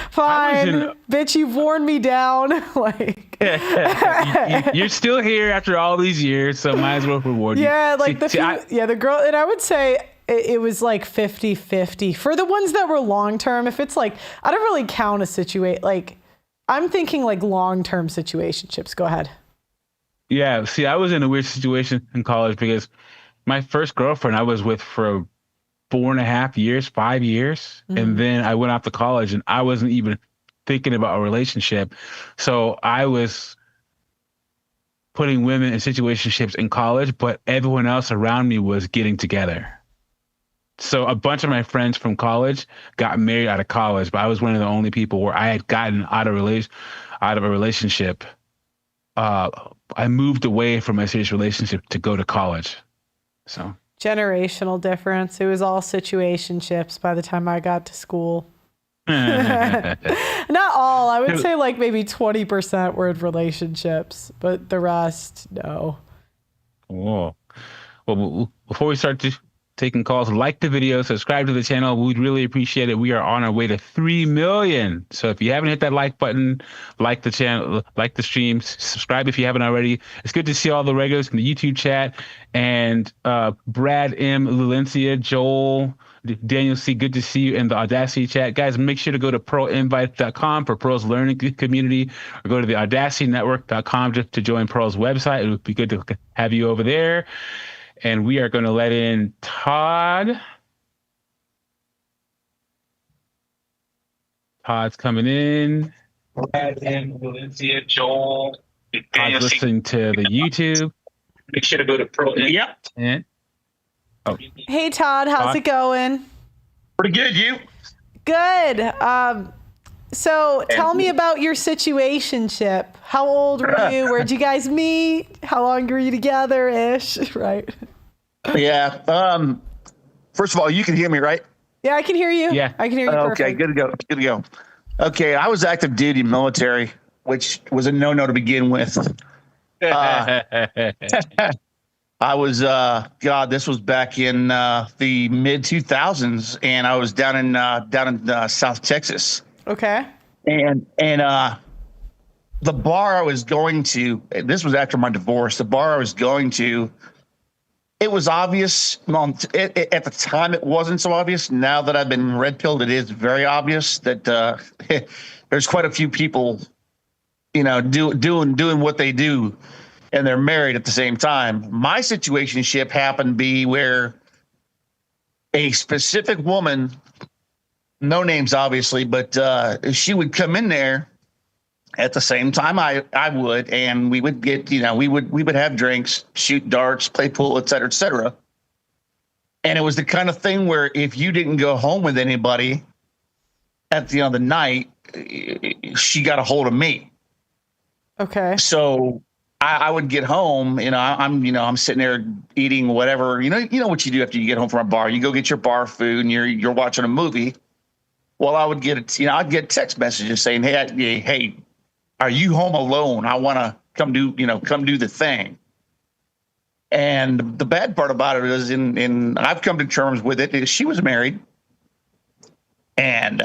fine, bitch, you've worn me down. Like,
you're still here after all these years, so might as well reward you.
Yeah, like the girl, and I would say it was like 50-50 for the ones that were long term. If it's like, I don't really count a situation like. I'm thinking like long-term situationships. Go ahead.
Yeah. See, I was in a weird situation in college because my first girlfriend I was with for 4.5 years, 5 years. And then I went off to college and I wasn't even thinking about a relationship. So I was putting women in situationships in college, but everyone else around me was getting together. So a bunch of my friends from college got married out of college, but I was one of the only people where I had gotten out of a relationship. I moved away from my serious relationship to go to college. So
generational difference. It was all situationships by the time I got to school. Not all. I would say like maybe 20% were in relationships, but the rest, no.
Whoa. Well, before we start taking calls, like the video, subscribe to the channel. We'd really appreciate it. We are on our way to 3 million. So if you haven't hit that like button, like the channel, like the stream, subscribe if you haven't already. It's good to see all the regulars in the YouTube chat and Brad M, Lulencia, Joel, Daniel C, good to see you in the Audacity chat. Guys, make sure to go to pearlinvite.com for Pearl's learning community, or go to the audacitynetwork.com to join Pearl's website. It would be good to have you over there. And we are going to let in Todd. Todd's coming in. Valencia, Joel. Todd's listening to the YouTube. Make sure to go to Pearl. Yep. And,
hey, Todd, how's it going?
Pretty good, you?
Good. So tell me about your situationship. How old were you? Where'd you guys meet? How long were you together-ish? Right.
Yeah. First of all, you can hear me, right?
Yeah, I can hear you.
Yeah.
I can hear you perfect.
Okay, good to go. Good to go. Okay, I was active duty military, which was a no-no to begin with. I was, this was back in the mid-2000s, and I was down in South Texas.
Okay.
And the bar I was going to, this was after my divorce, the bar I was going to, it was obvious. At the time, it wasn't so obvious. Now that I've been red-pilled, it is very obvious that there's quite a few people, doing what they do, and they're married at the same time. My situationship happened to be where a specific woman, no names obviously, but she would come in there at the same time I would, and we would get, we would have drinks, shoot darts, play pool, et cetera. And it was the kind of thing where if you didn't go home with anybody at the end of the night, she got a hold of me.
Okay.
So I would get home, I'm sitting there eating whatever, you know what you do after you get home from a bar, you go get your bar food and you're watching a movie. Well, I would get, I'd get text messages saying, hey, are you home alone? I want to come do the thing. And the bad part about it is I've come to terms with it, is she was married and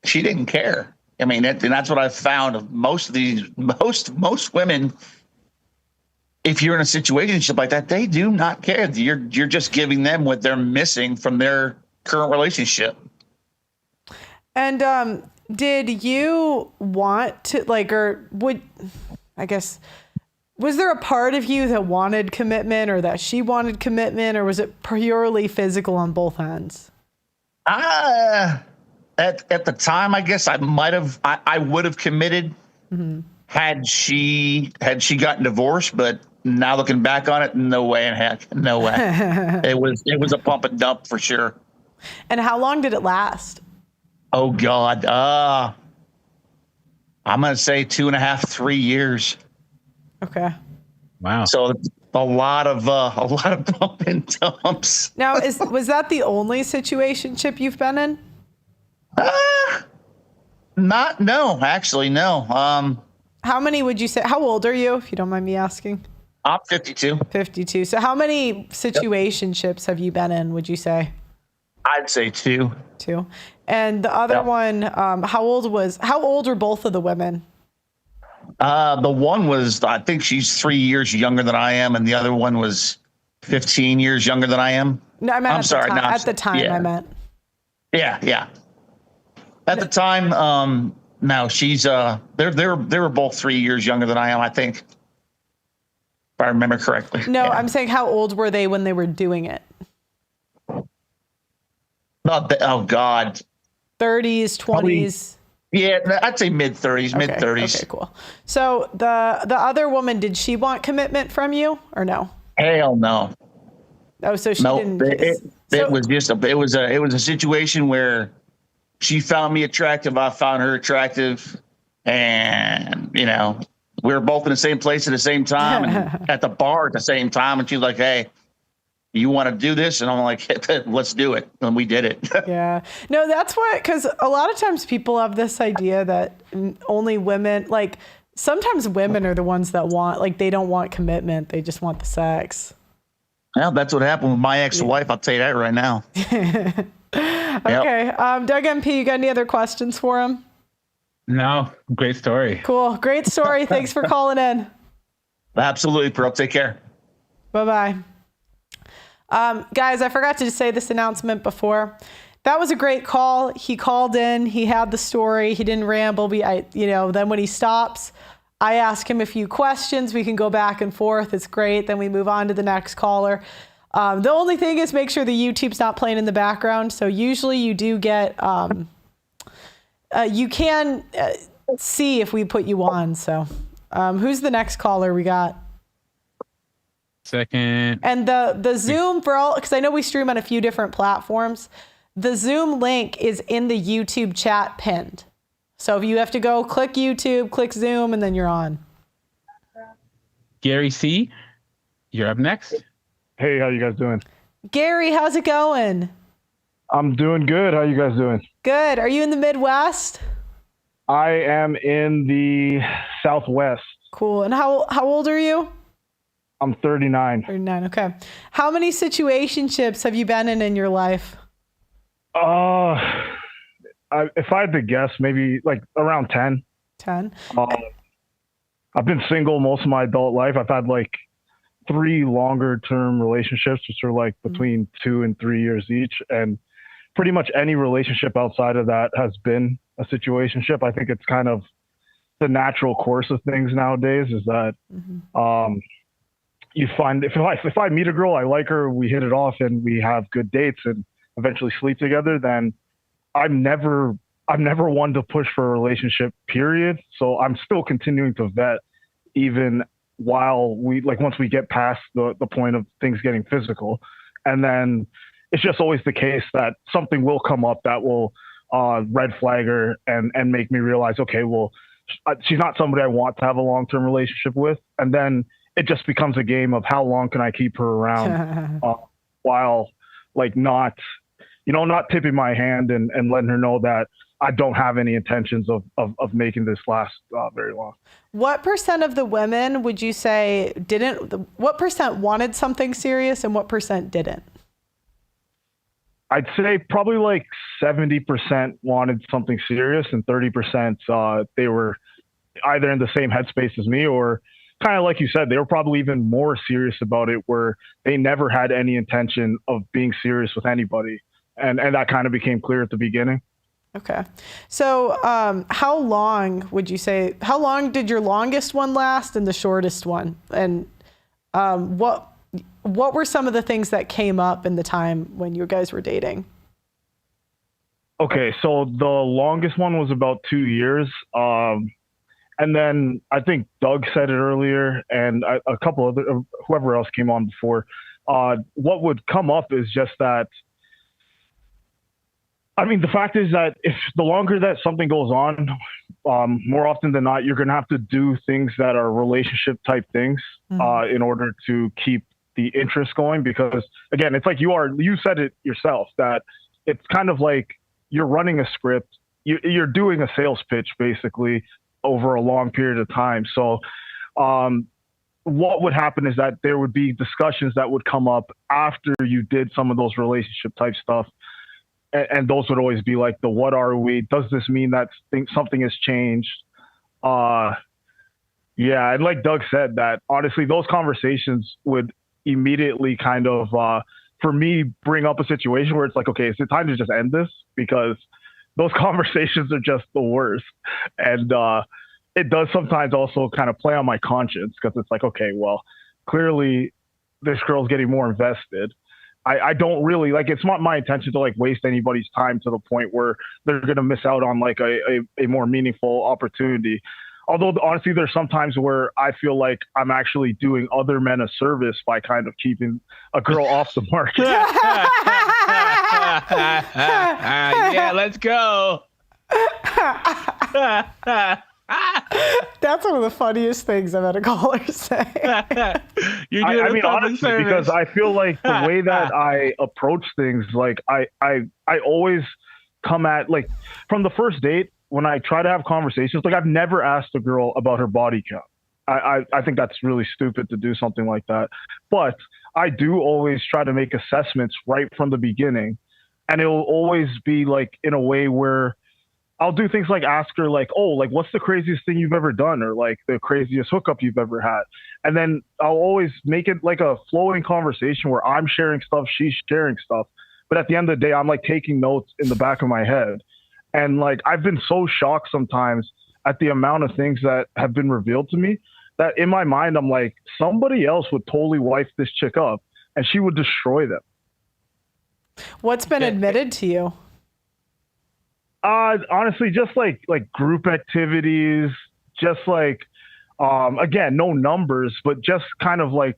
she didn't care. I mean, and that's what I've found of most women. If you're in a situationship like that, they do not care. You're just giving them what they're missing from their current relationship.
And did you want to was there a part of you that wanted commitment, or that she wanted commitment, or was it purely physical on both ends?
At the time, I guess I would have committed had she gotten divorced, but now looking back on it, no way in heck, no way. It was a pump and dump for sure.
And how long did it last?
Oh God. I'm going to say 2.5, 3 years.
Okay.
Wow.
So a lot of bump and dumps.
Now, was that the only situationship you've been in?
No, actually, no.
How many would you say? How old are you, if you don't mind me asking?
I'm 52.
52. So how many situationships have you been in, would you say?
I'd say 2.
2. And the other one, how old were both of the women?
The one was, I think she's 3 years younger than I am, and the other one was 15 years younger than I am.
No, I meant at the time.
Yeah.
I meant.
Yeah. At the time, no, she's they were both 3 years younger than I am, I think, if I remember correctly.
No,
yeah.
I'm saying how old were they when they were doing it?
Oh God.
30s, 20s.
Probably, yeah, I'd say mid-30s,
okay,
mid-30s.
Okay, cool. So the other woman, did she want commitment from you or no?
Hell no.
Oh, so she didn't.
It was a situation where she found me attractive, I found her attractive, and we were both in the same place at the same time and at the bar at the same time, and she's like, "Hey, you want to do this?" And I'm like, "Let's do it." And we did it.
Yeah. No, that's what, because a lot of times people have this idea that only women, like sometimes women are the ones that they don't want commitment. They just want the sex.
Well, that's what happened with my ex-wife. I'll tell you that right now.
Okay. Yep. Doug MP, you got any other questions for him?
No. Great story.
Cool. Great story. Thanks for calling in.
Absolutely, Pearl. Take care.
Bye-bye. Guys, I forgot to say this announcement before. That was a great call. He called in. He had the story. He didn't ramble. Then when he stops, I ask him a few questions. We can go back and forth. It's great. Then we move on to the next caller. The only thing is make sure the YouTube's not playing in the background. So usually you do get, you can see if we put you on. So who's the next caller we got?
Second.
And the Zoom for all, because I know we stream on a few different platforms. The Zoom link is in the YouTube chat pinned. So if you have to go click YouTube, click Zoom, and then you're on.
Gary C., you're up next.
Hey, how you guys doing?
Gary, how's it going?
I'm doing good. How you guys doing?
Good. Are you in the Midwest?
I am in the Southwest.
Cool. And how old are you?
I'm 39.
39, okay. How many situationships have you been in your life?
If I had to guess, maybe like around 10.
10?
I've been single most of my adult life. I've had like 3 longer term relationships, which are like between 2 and 3 years each. And pretty much any relationship outside of that has been a situationship. I think it's kind of the natural course of things nowadays is that you find if I meet a girl, I like her, we hit it off and we have good dates and eventually sleep together, then I'm never one to push for a relationship, period. So I'm still continuing to vet even while once we get past the point of things getting physical. And then it's just always the case that something will come up that will red flag her and make me realize, okay, well, she's not somebody I want to have a long-term relationship with. And then it just becomes a game of how long can I keep her around while like not tipping my hand and letting her know that I don't have any intentions of making this last very long.
What percent of the women would you say what percent wanted something serious and what percent didn't?
I'd say probably like 70% wanted something serious and 30% they were either in the same headspace as me or kind of like you said, they were probably even more serious about it where they never had any intention of being serious with anybody. And that kind of became clear at the beginning.
Okay. So how long did your longest one last and the shortest one? And what were some of the things that came up in the time when you guys were dating?
Okay, so the longest one was about 2 years. And then I think Doug said it earlier and a couple other, whoever else came on before. What would come up is just that, I mean, the fact is that if the longer that something goes on, more often than not, you're going to have to do things that are relationship type things in order to keep the interest going. Because again, it's like you said it yourself, that it's kind of like you're running a script, you're doing a sales pitch basically over a long period of time. So what would happen is that there would be discussions that would come up after you did some of those relationship type stuff. And those would always be like what are we? Does this mean that something has changed? Yeah. And like Doug said, that honestly, those conversations would immediately kind of, for me, bring up a situation where it's like, okay, is it time to just end this? Because those conversations are just the worst. And it does sometimes also kind of play on my conscience because it's like, okay, well, clearly this girl's getting more invested. I don't really it's not my intention to like waste anybody's time to the point where they're going to miss out on like a more meaningful opportunity. Although honestly, there's sometimes where I feel like I'm actually doing other men a service by kind of keeping a girl off the market.
Yeah, let's go.
That's one of the funniest things I've had a caller say.
I mean, honestly, because I feel like the way that I approach things, like I always come at like from the first date when I try to have conversations, like I've never asked a girl about her body count. I think that's really stupid to do something like that. But I do always try to make assessments right from the beginning. And it will always be like in a way where I'll do things like ask her like, oh, like what's the craziest thing you've ever done? Or like the craziest hookup you've ever had. And then I'll always make it like a flowing conversation where I'm sharing stuff, she's sharing stuff. But at the end of the day, I'm like taking notes in the back of my head. And like, I've been so shocked sometimes at the amount of things that have been revealed to me that in my mind, I'm like, somebody else would totally wife this chick up and she would destroy them.
What's been admitted to you?
Honestly, just like group activities, just like, again, no numbers, but just kind of like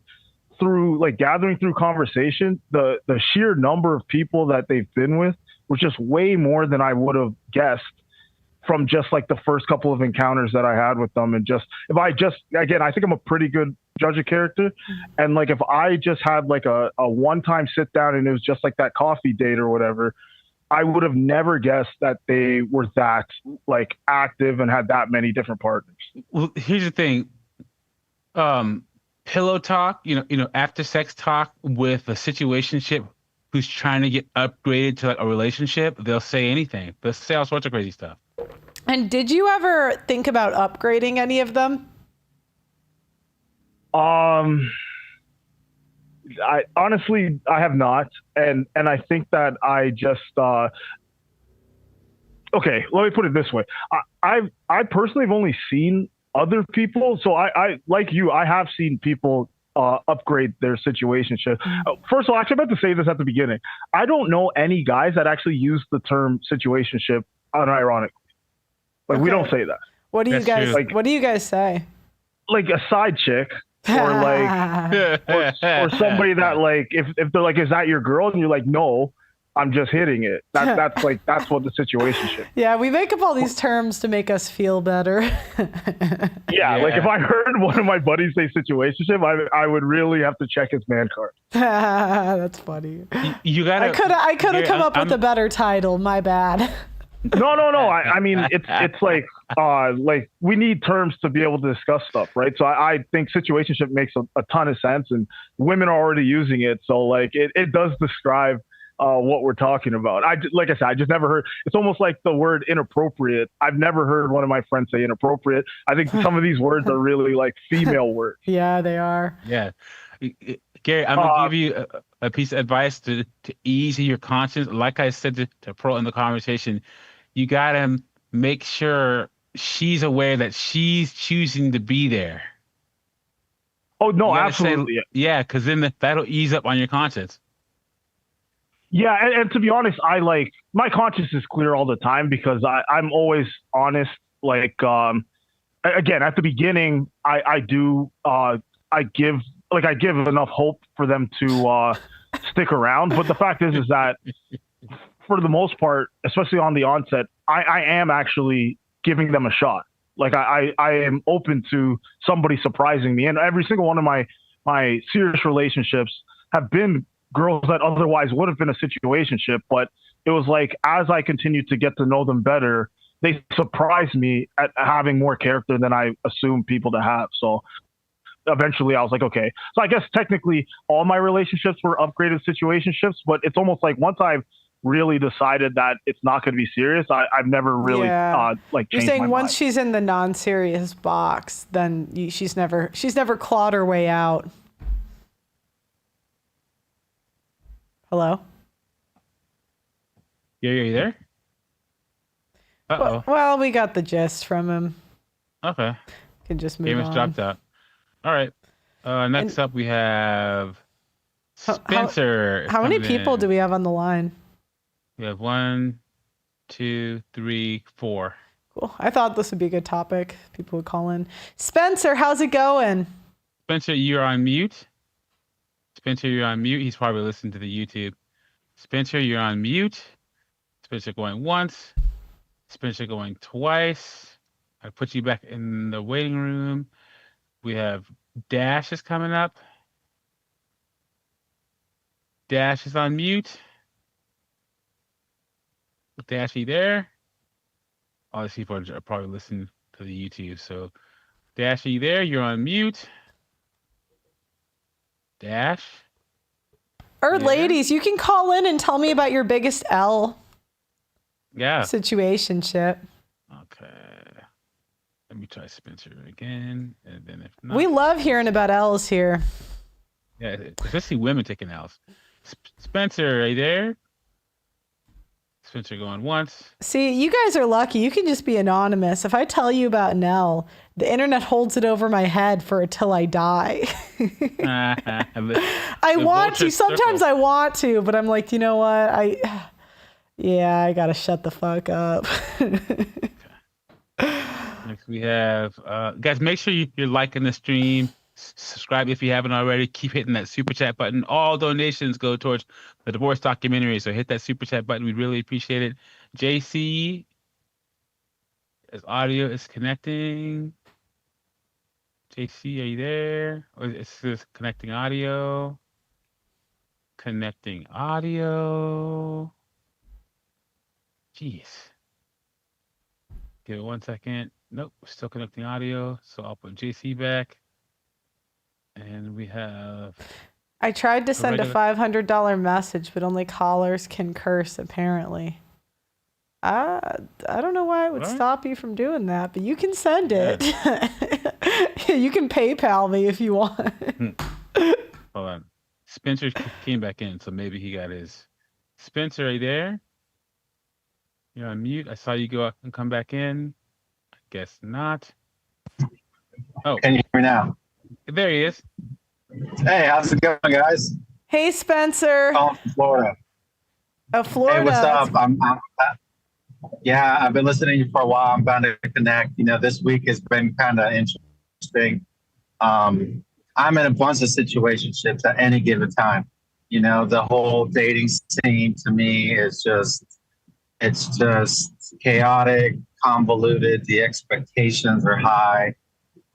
through like gathering through conversation, the sheer number of people that they've been with was just way more than I would have guessed from just like the first couple of encounters that I had with them. And just, again, I think I'm a pretty good judge of character. And like, if I just had like a one-time sit down and it was just like that coffee date or whatever, I would have never guessed that they were that like active and had that many different partners.
Well, here's the thing. Pillow talk, after sex talk with a situationship who's trying to get upgraded to like a relationship, they'll say anything. They'll say all sorts of crazy stuff.
And did you ever think about upgrading any of them?
I honestly have not, and I think that I just okay. Let me put it this way: I personally have only seen other people. So I like you, I have seen people upgrade their situationship. First of all, actually, I'm about to say this at the beginning. I don't know any guys that actually use the term situationship unironically. Like we don't say that.
What do you guys? Like, what do you guys say?
Like a side chick. Or like, or somebody that like, if they're like, is that your girl? And you're like, no. I'm just hitting it. That's what the situationship.
Yeah, we make up all these terms to make us feel better.
Yeah, like if I heard one of my buddies say situationship, I would really have to check his man card.
That's funny.
You gotta.
I could have come up with a better title. My bad.
No. I mean, it's like we need terms to be able to discuss stuff, right? So I think situationship makes a ton of sense, and women are already using it. So like it does describe what we're talking about. Like I said, I just never heard. It's almost like the word inappropriate. I've never heard one of my friends say inappropriate. I think some of these words are really like female words.
Yeah, they are.
Yeah. Gary, I'm gonna give you a piece of advice to ease your conscience. Like I said to Pearl in the conversation, you gotta make sure she's aware that she's choosing to be there.
Oh no, absolutely.
Yeah, because then that'll ease up on your conscience.
Yeah, and to be honest, I like my conscience is clear all the time because I'm always honest. Like again, at the beginning, I give enough hope for them to stick around. But the fact is that for the most part, especially on the onset, I am actually giving them a shot. Like I am open to somebody surprising me, and every single one of my serious relationships have been girls that otherwise would have been a situationship, but it was like as I continued to get to know them better, they surprised me at having more character than I assumed people to have. So eventually I was like, okay. So I guess technically all my relationships were upgraded situationships, but it's almost like once I've really decided that it's not going to be serious, I've never really changed.
You're saying
my
once
mind.
she's in the non-serious box, then she's never clawed her way out. Hello?
Yeah, are you there? Uh-oh.
Well, we got the gist from him.
Okay.
Can just move
Amos
on.
dropped out. All right. Next up, we have Spencer.
How many people do we have on the line?
We have 1, 2, 3, 4.
Cool. I thought this would be a good topic. People would call in. Spencer, how's it going?
Spencer, you're on mute. Spencer, you're on mute. He's probably listening to the YouTube. Spencer, you're on mute. Spencer going once. Spencer going twice. I put you back in the waiting room. We have Dash is coming up. Dash is on mute. Dash, are you there? All these people are probably listening to the YouTube. So, Dash, are you there? You're on mute. Dash?
Ladies, you can call in and tell me about your biggest L.
Yeah.
Situationship.
Okay. Let me try Spencer again. And then if not.
We love hearing about L's here.
Yeah, especially women taking L's. Spencer, are you there? Spencer going once.
See, you guys are lucky. You can just be anonymous. If I tell you about an L, the internet holds it over my head for until I die. I want to. Sometimes I want to, but I'm like, you know what? I gotta shut the fuck up.
Next we have guys. Make sure you're liking the stream. Subscribe if you haven't already. Keep hitting that super chat button. All donations go towards the divorce documentary, so hit that super chat button. We'd really appreciate it. JC, as audio is connecting. JC, are you there? Or is this connecting audio? Connecting audio. Jeez. Give it 1 second. Nope, we're still connecting audio. So I'll put JC back. And we have...
I tried to send a $500 message, but only callers can curse, apparently. I don't know why it would stop you from doing that, but you can send it. You can PayPal me if you want.
Hold on. Spencer came back in, so maybe he got his... Spencer, are you there? You're on mute. I saw you go up and come back in. I guess not. Oh.
Can you hear me now?
There he is.
Hey, how's it going, guys?
Hey, Spencer.
I'm from Florida.
Oh, Florida.
Hey, what's up? I've been listening to you for a while. I'm bound to connect. You know, this week has been kind of interesting. I'm in a bunch of situationships at any given time. You know, the whole dating scene to me is it's just chaotic, convoluted. The expectations are high.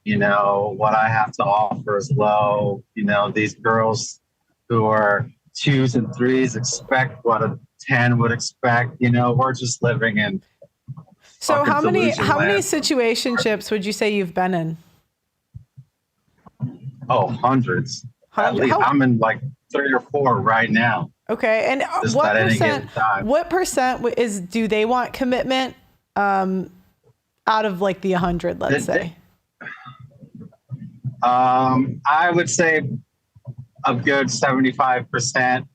You know, what I have to offer is low. You know, these girls who are 2s and 3s expect what a 10 would expect. You know, we're just living in.
So how many
land.
situationships would you say you've been in?
Oh, hundreds. At least. I'm in like 3 or 4 right now.
Okay, and
Just
what
at any
percent?
given time.
What percent do they want commitment? Out of like the 100, let's say.
I would say a good 75%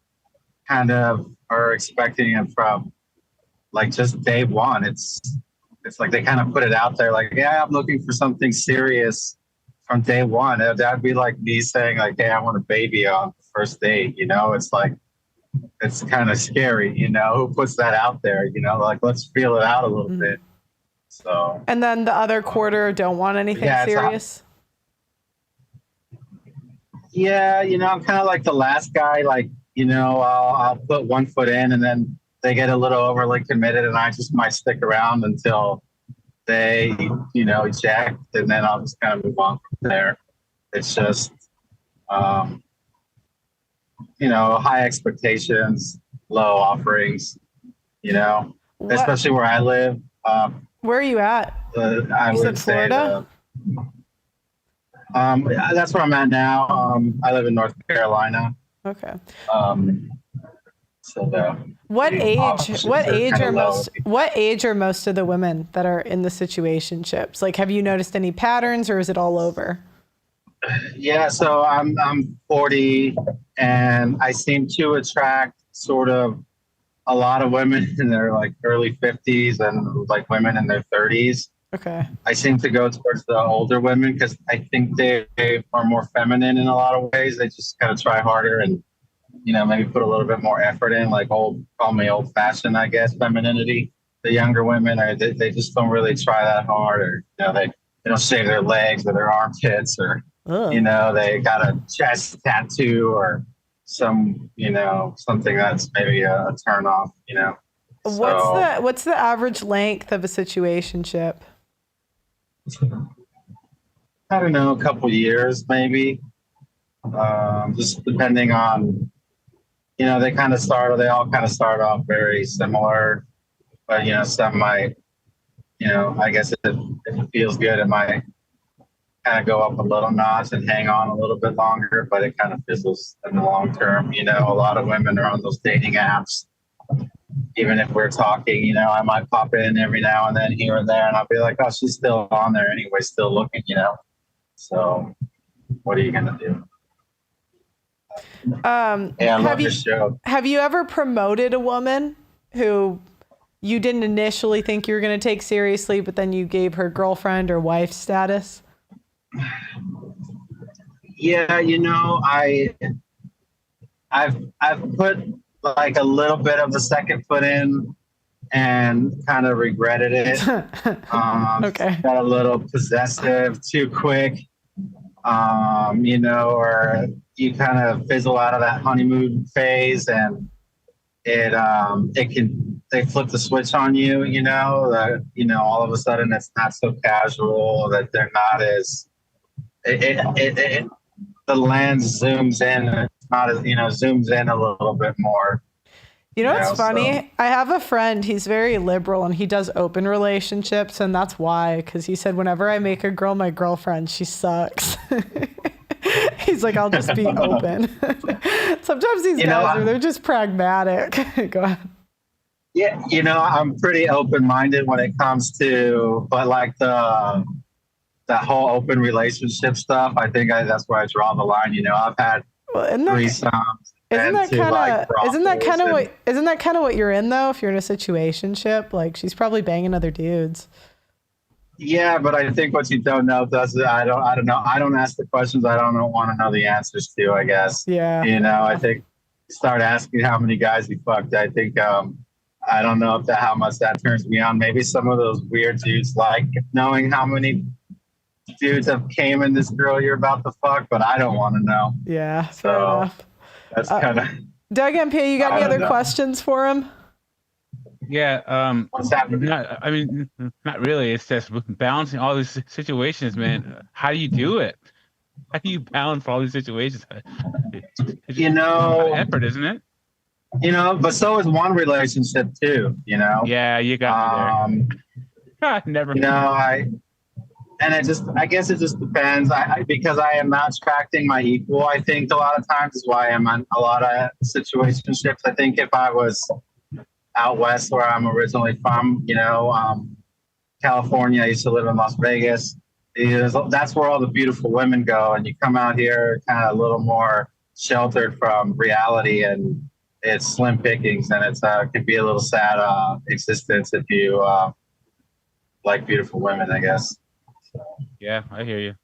kind of are expecting it from like just day one. It's like they kind of put it out there like, yeah, I'm looking for something serious from day one. That'd be like me saying like, hey, I want a baby on the first date. You know, it's like, it's kind of scary, you know, who puts that out there, you know, like let's feel it out a little bit. So.
And then the other quarter don't want anything serious.
Yeah, you know, I'm kind of like the last guy. Like, you know, I'll put one foot in, and then they get a little overly committed, and I just might stick around until they, you know, eject, and then I'll just kind of move on from there. It's just, you know, high expectations, low offerings. You know, especially where I live.
Where are you at?
I would say
Florida.
That's where I'm at now. I live in North Carolina.
Okay.
What
age? What age are most of the women that are in the situationships? Like, have you noticed any patterns, or is it all over?
Yeah, so I'm 40, and I seem to attract sort of a lot of women in their like early 50s and like women in their 30s.
Okay.
I seem to go towards the older women because I think they are more feminine in a lot of ways. They just kind of try harder and, you know, maybe put a little bit more effort in, like call me old fashioned, I guess, femininity. The younger women, they just don't really try that hard, or, you know, they don't shave their legs or their armpits, or, you know, they got a chest tattoo or some, you know, something that's maybe a turn off, you know.
What's the average length of a situationship?
I don't know, a couple years maybe. Just depending on, you know, they all kind of start off very similar, but, you know, some might, you know, I guess if it feels good, it might kind of go up a little notch and hang on a little bit longer, but it kind of fizzles in the long term. You know, a lot of women are on those dating apps. Even if we're talking, you know, I might pop in every now and then here and there, and I'll be like, oh, she's still on there anyway, still looking, you know. So what are you going to do?
Have you ever promoted a woman who you didn't initially think you were going to take seriously, but then you gave her girlfriend or wife status?
Yeah, you know, I've put like a little bit of the second foot in and kind of regretted it.
Okay.
Got a little possessive too quick, you know, or you kind of fizzle out of that honeymoon phase, and they flip the switch on you, you know, that, you know, all of a sudden it's not so casual, that they're not as, the lens zooms in, and it's not as, you know, zooms in a little bit more.
You know what's funny? So. I have a friend, he's very liberal, and he does open relationships, and that's why, because he said, whenever I make a girl my girlfriend, she sucks. He's like, I'll just be open. Sometimes these guys they're just pragmatic. Go ahead.
Yeah, you know, I'm pretty open-minded when it comes to, but like that whole open relationship stuff, I think that's where I draw the line. You know, I've had threesomes.
Isn't that kind of what you're in though? If you're in a situationship, like she's probably banging other dudes.
Yeah, but I think what you don't know I don't know. I don't ask the questions I don't want to know the answers to, I guess.
Yeah.
You know, I think start asking how many guys he fucked. I think I don't know how much that turns me on. Maybe some of those weird dudes like knowing how many dudes have came in this girl you're about to fuck, but I don't want to know.
Yeah, fair enough.
That's kind of.
Doug MP, you got any other
know.
questions for him?
Yeah.
What's happening?
Not really. It's just balancing all these situations, man. How do you do it? How do you balance all these situations? It's
You know,
effort, isn't it?
You know, but so is one relationship too. You know.
Yeah, you got me there. Never.
You know, I guess it just depends. Because I am not attracting my equal, I think a lot of times is why I'm on a lot of situationships. I think if I was out west where I'm originally from, California, I used to live in Las Vegas. That's where all the beautiful women go. And you come out here kind of a little more sheltered from reality, and it's slim pickings, and it could be a little sad existence if you like beautiful women, I guess.
Yeah, I hear you.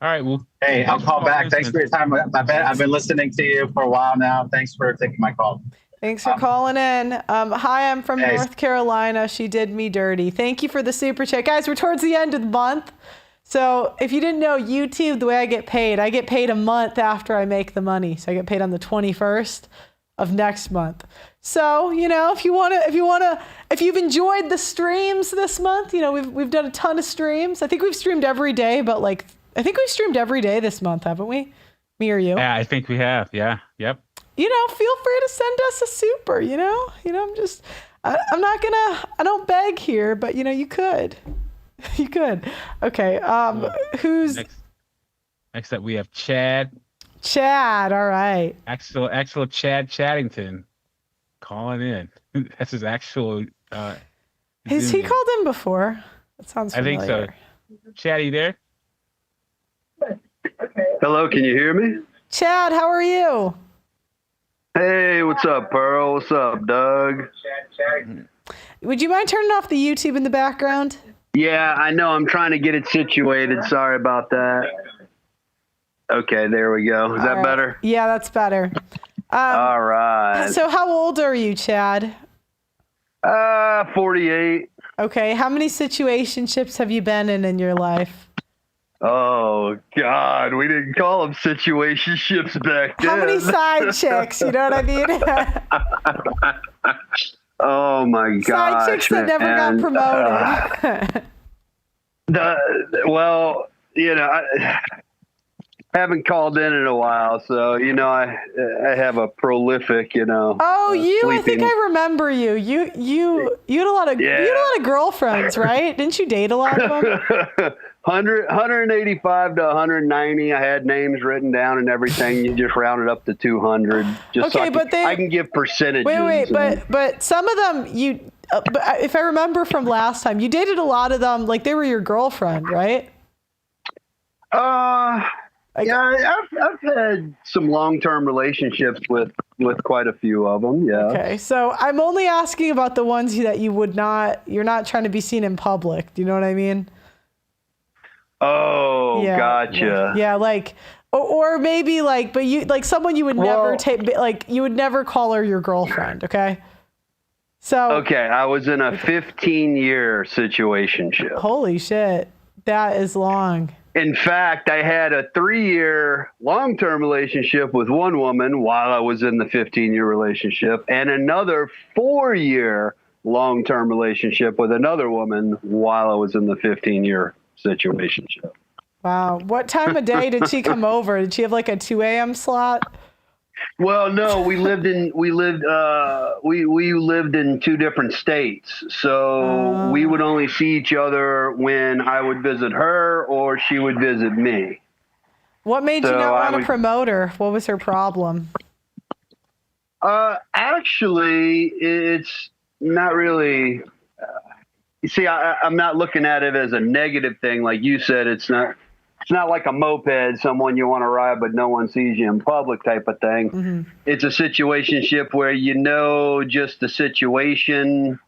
All right, well.
Hey, I'll call back. Thanks for your time. I've been listening to you for a while now. Thanks for taking my call.
Thanks for calling in. Hi, I'm from North Carolina. She did me dirty. Thank you for the super chat. Guys, we're towards the end of the month. So if you didn't know, YouTube, the way I get paid a month after I make the money. So I get paid on the 21st of next month. So, if you've enjoyed the streams this month, we've done a ton of streams. I think we've streamed every day, but I think we've streamed every day this month, haven't we? Me or you?
Yeah, I think we have. Yeah. Yep.
Feel free to send us a super, I don't beg here, but you could. You could. Okay. Who's
next up? We have Chad.
Chad. All right.
Actual Chad Chaddington calling in. That's his actual.
Has he called in before? That sounds familiar.
I think so. Chad, you there?
Hello, can you hear me?
Chad, how are you?
Hey, what's up, Pearl? What's up, Doug?
Would you mind turning off the YouTube in the background?
Yeah, I know. I'm trying to get it situated. Sorry about that. Okay, there we go. Is that better?
Yeah, that's better.
All right.
So how old are you, Chad?
48.
Okay. How many situationships have you been in your life?
Oh, God. We didn't call them situationships back then.
How many side chicks? You know what I mean?
Oh, my God.
Side chicks that never got promoted.
I haven't called in a while, so I have a prolific,
Oh, I think I remember you. You had a lot of girlfriends, right? Didn't you date a lot of them?
185 to 190. I had names written down and everything. You just rounded up to 200. Just
okay,
so I can give percentages.
Wait, but some of them but if I remember from last time, you dated a lot of them like they were your girlfriend, right?
Yeah, I've had some long-term relationships with quite a few of them. Yeah.
Okay, so I'm only asking about the ones that you're not trying to be seen in public. Do you know what I mean?
Oh, yeah, gotcha.
Yeah, or maybe but you someone you would never take, you would never call her your girlfriend. Okay. So.
Okay, I was in a 15-year situationship.
Holy shit, that is long.
In fact, I had a 3-year long-term relationship with one woman while I was in the 15-year relationship, and another 4-year long-term relationship with another woman while I was in the 15-year situationship.
Wow. What time of day did she come over? Did she have a 2 a.m. slot?
Well, no, we lived in 2 different states, so we would only see each other when I would visit her or she would visit me.
What made you not want to promote her? What was her problem?
Actually, it's not really. You see, I'm not looking at it as a negative thing, like you said. It's not like a moped, someone you want to ride, but no one sees you in public type of thing. Mm-hmm. It's a situationship where just the situation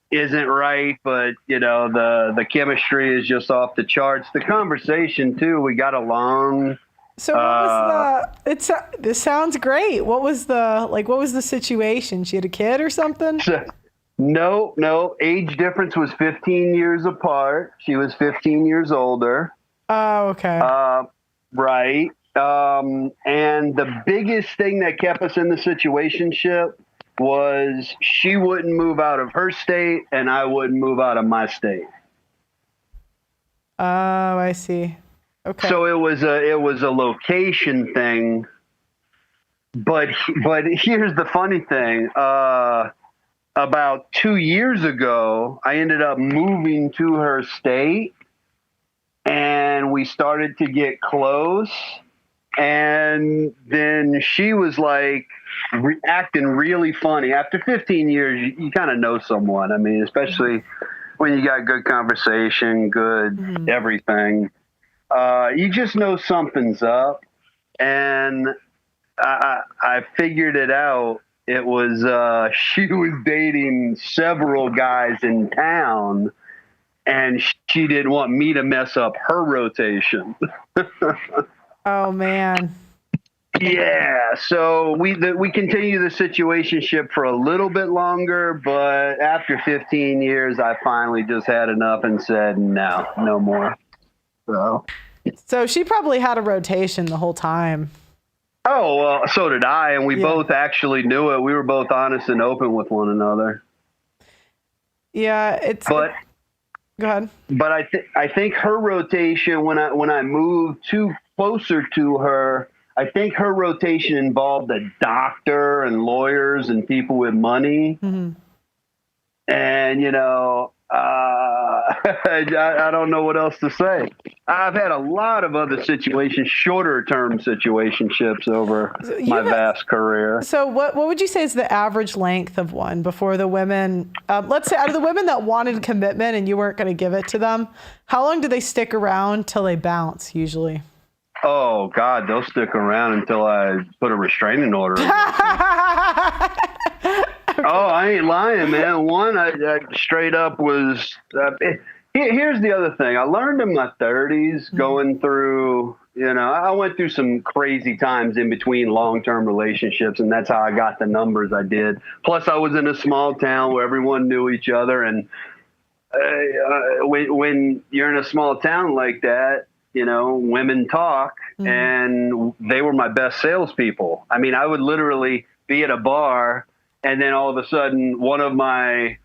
isn't right, but the chemistry is just off the charts. The conversation too, we got along.
So what was this sounds great. What was the situation? She had a kid or something?
No. Age difference was 15 years apart. She was 15 years older.
Oh, okay.
Right. And the biggest thing that kept us in the situationship was she wouldn't move out of her state and I wouldn't move out of my state.
Oh, I see. Okay.
So it was a location thing. But here's the funny thing. About 2 years ago, I ended up moving to her state and we started to get close. And then she was like acting really funny. After 15 years, you kind of know someone. I mean, especially when you got good conversation, good everything. You just know something's up. And I figured it out. It was she was dating several guys in town, and she didn't want me to mess up her rotation.
Oh man.
Yeah, so we continue the situationship for a little bit longer, but after 15 years, I finally just had enough and said no more.
So she probably had a rotation the whole time.
Oh, well, so did I, and we both actually knew it. We were both honest and open with one another.
Yeah, go ahead.
But I think her rotation when I moved closer to her, I think her rotation involved a doctor and lawyers and people with money. Mm-hmm. And I don't know what else to say. I've had a lot of other situations, shorter term situationships over my vast career.
So what would you say is the average length of one before the women, let's say out of the women that wanted commitment and you weren't going to give it to them, how long do they stick around till they bounce usually?
Oh God, they'll stick around until I put a restraining order. Oh, I ain't lying, man. One, I straight up was. Here's the other thing. I learned in my 30s going through. I went through some crazy times in between long-term relationships, and that's how I got the numbers I did. Plus, I was in a small town where everyone knew each other, and when you're in a small town like that, women talk, and they were my best salespeople. I mean, I would literally be at a bar. And then all of a sudden, one of my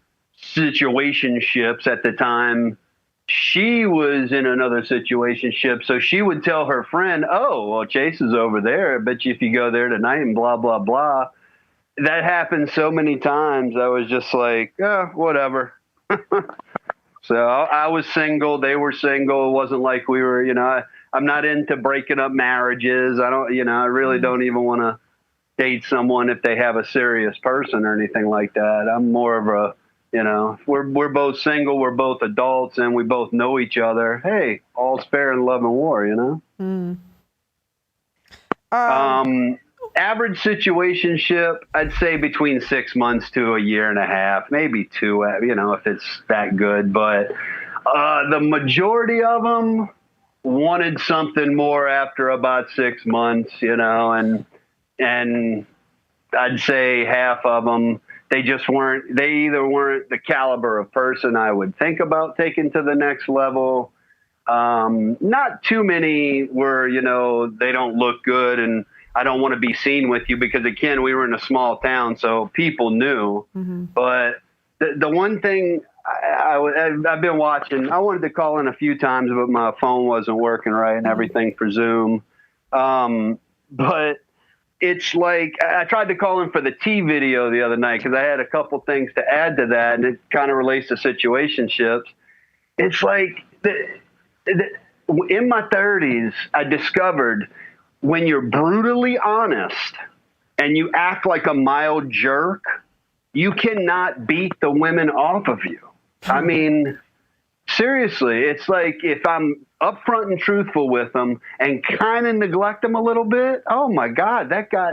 situationships at the time, she was in another situationship. So she would tell her friend, oh, well, Chase is over there. I bet you if you go there tonight and blah, blah, blah. That happened so many times. I was just like, whatever. So I was single. They were single. It wasn't like we were, I'm not into breaking up marriages. I don't, I really don't even want to date someone if they have a serious person or anything like that. I'm more of a, we're both single, we're both adults, and we both know each other. Hey, all's fair in love and war, Average situationship, I'd say between 6 months to a year and a half, maybe 2, if it's that good. But the majority of them wanted something more after about 6 months, and I'd say half of them, they either weren't the caliber of person I would think about taking to the next level. Not too many were, they don't look good and I don't want to be seen with you because, again, we were in a small town, so people knew. Mm-hmm. But the one thing I've been watching, I wanted to call in a few times, but my phone wasn't working right and everything for Zoom. But it's like I tried to call in for the tea video the other night because I had a couple things to add to that, and it kind of relates to situationships. It's like in my 30s, I discovered when you're brutally honest and you act like a mild jerk, you cannot beat the women off of you. I mean, seriously, it's like if I'm upfront and truthful with them and kind of neglect them a little bit, oh my God, that guy,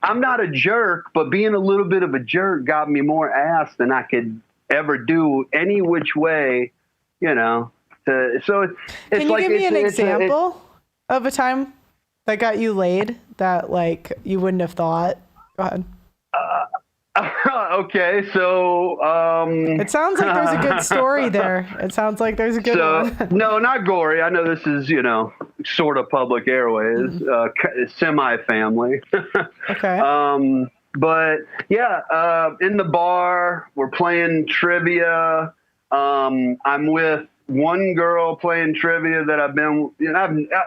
I'm not a jerk, but being a little bit of a jerk got me more ass than I could ever do any which way, so it's
Can you
like,
give me an example of a time that got you laid that like you wouldn't have thought? Go ahead.
Okay, so
it sounds like there's a good story there. It sounds like there's a good one.
No, not gory. I know this is, sort of public airways, semi-family.
Okay.
But yeah, in the bar, we're playing trivia. I'm with one girl playing trivia that I've been,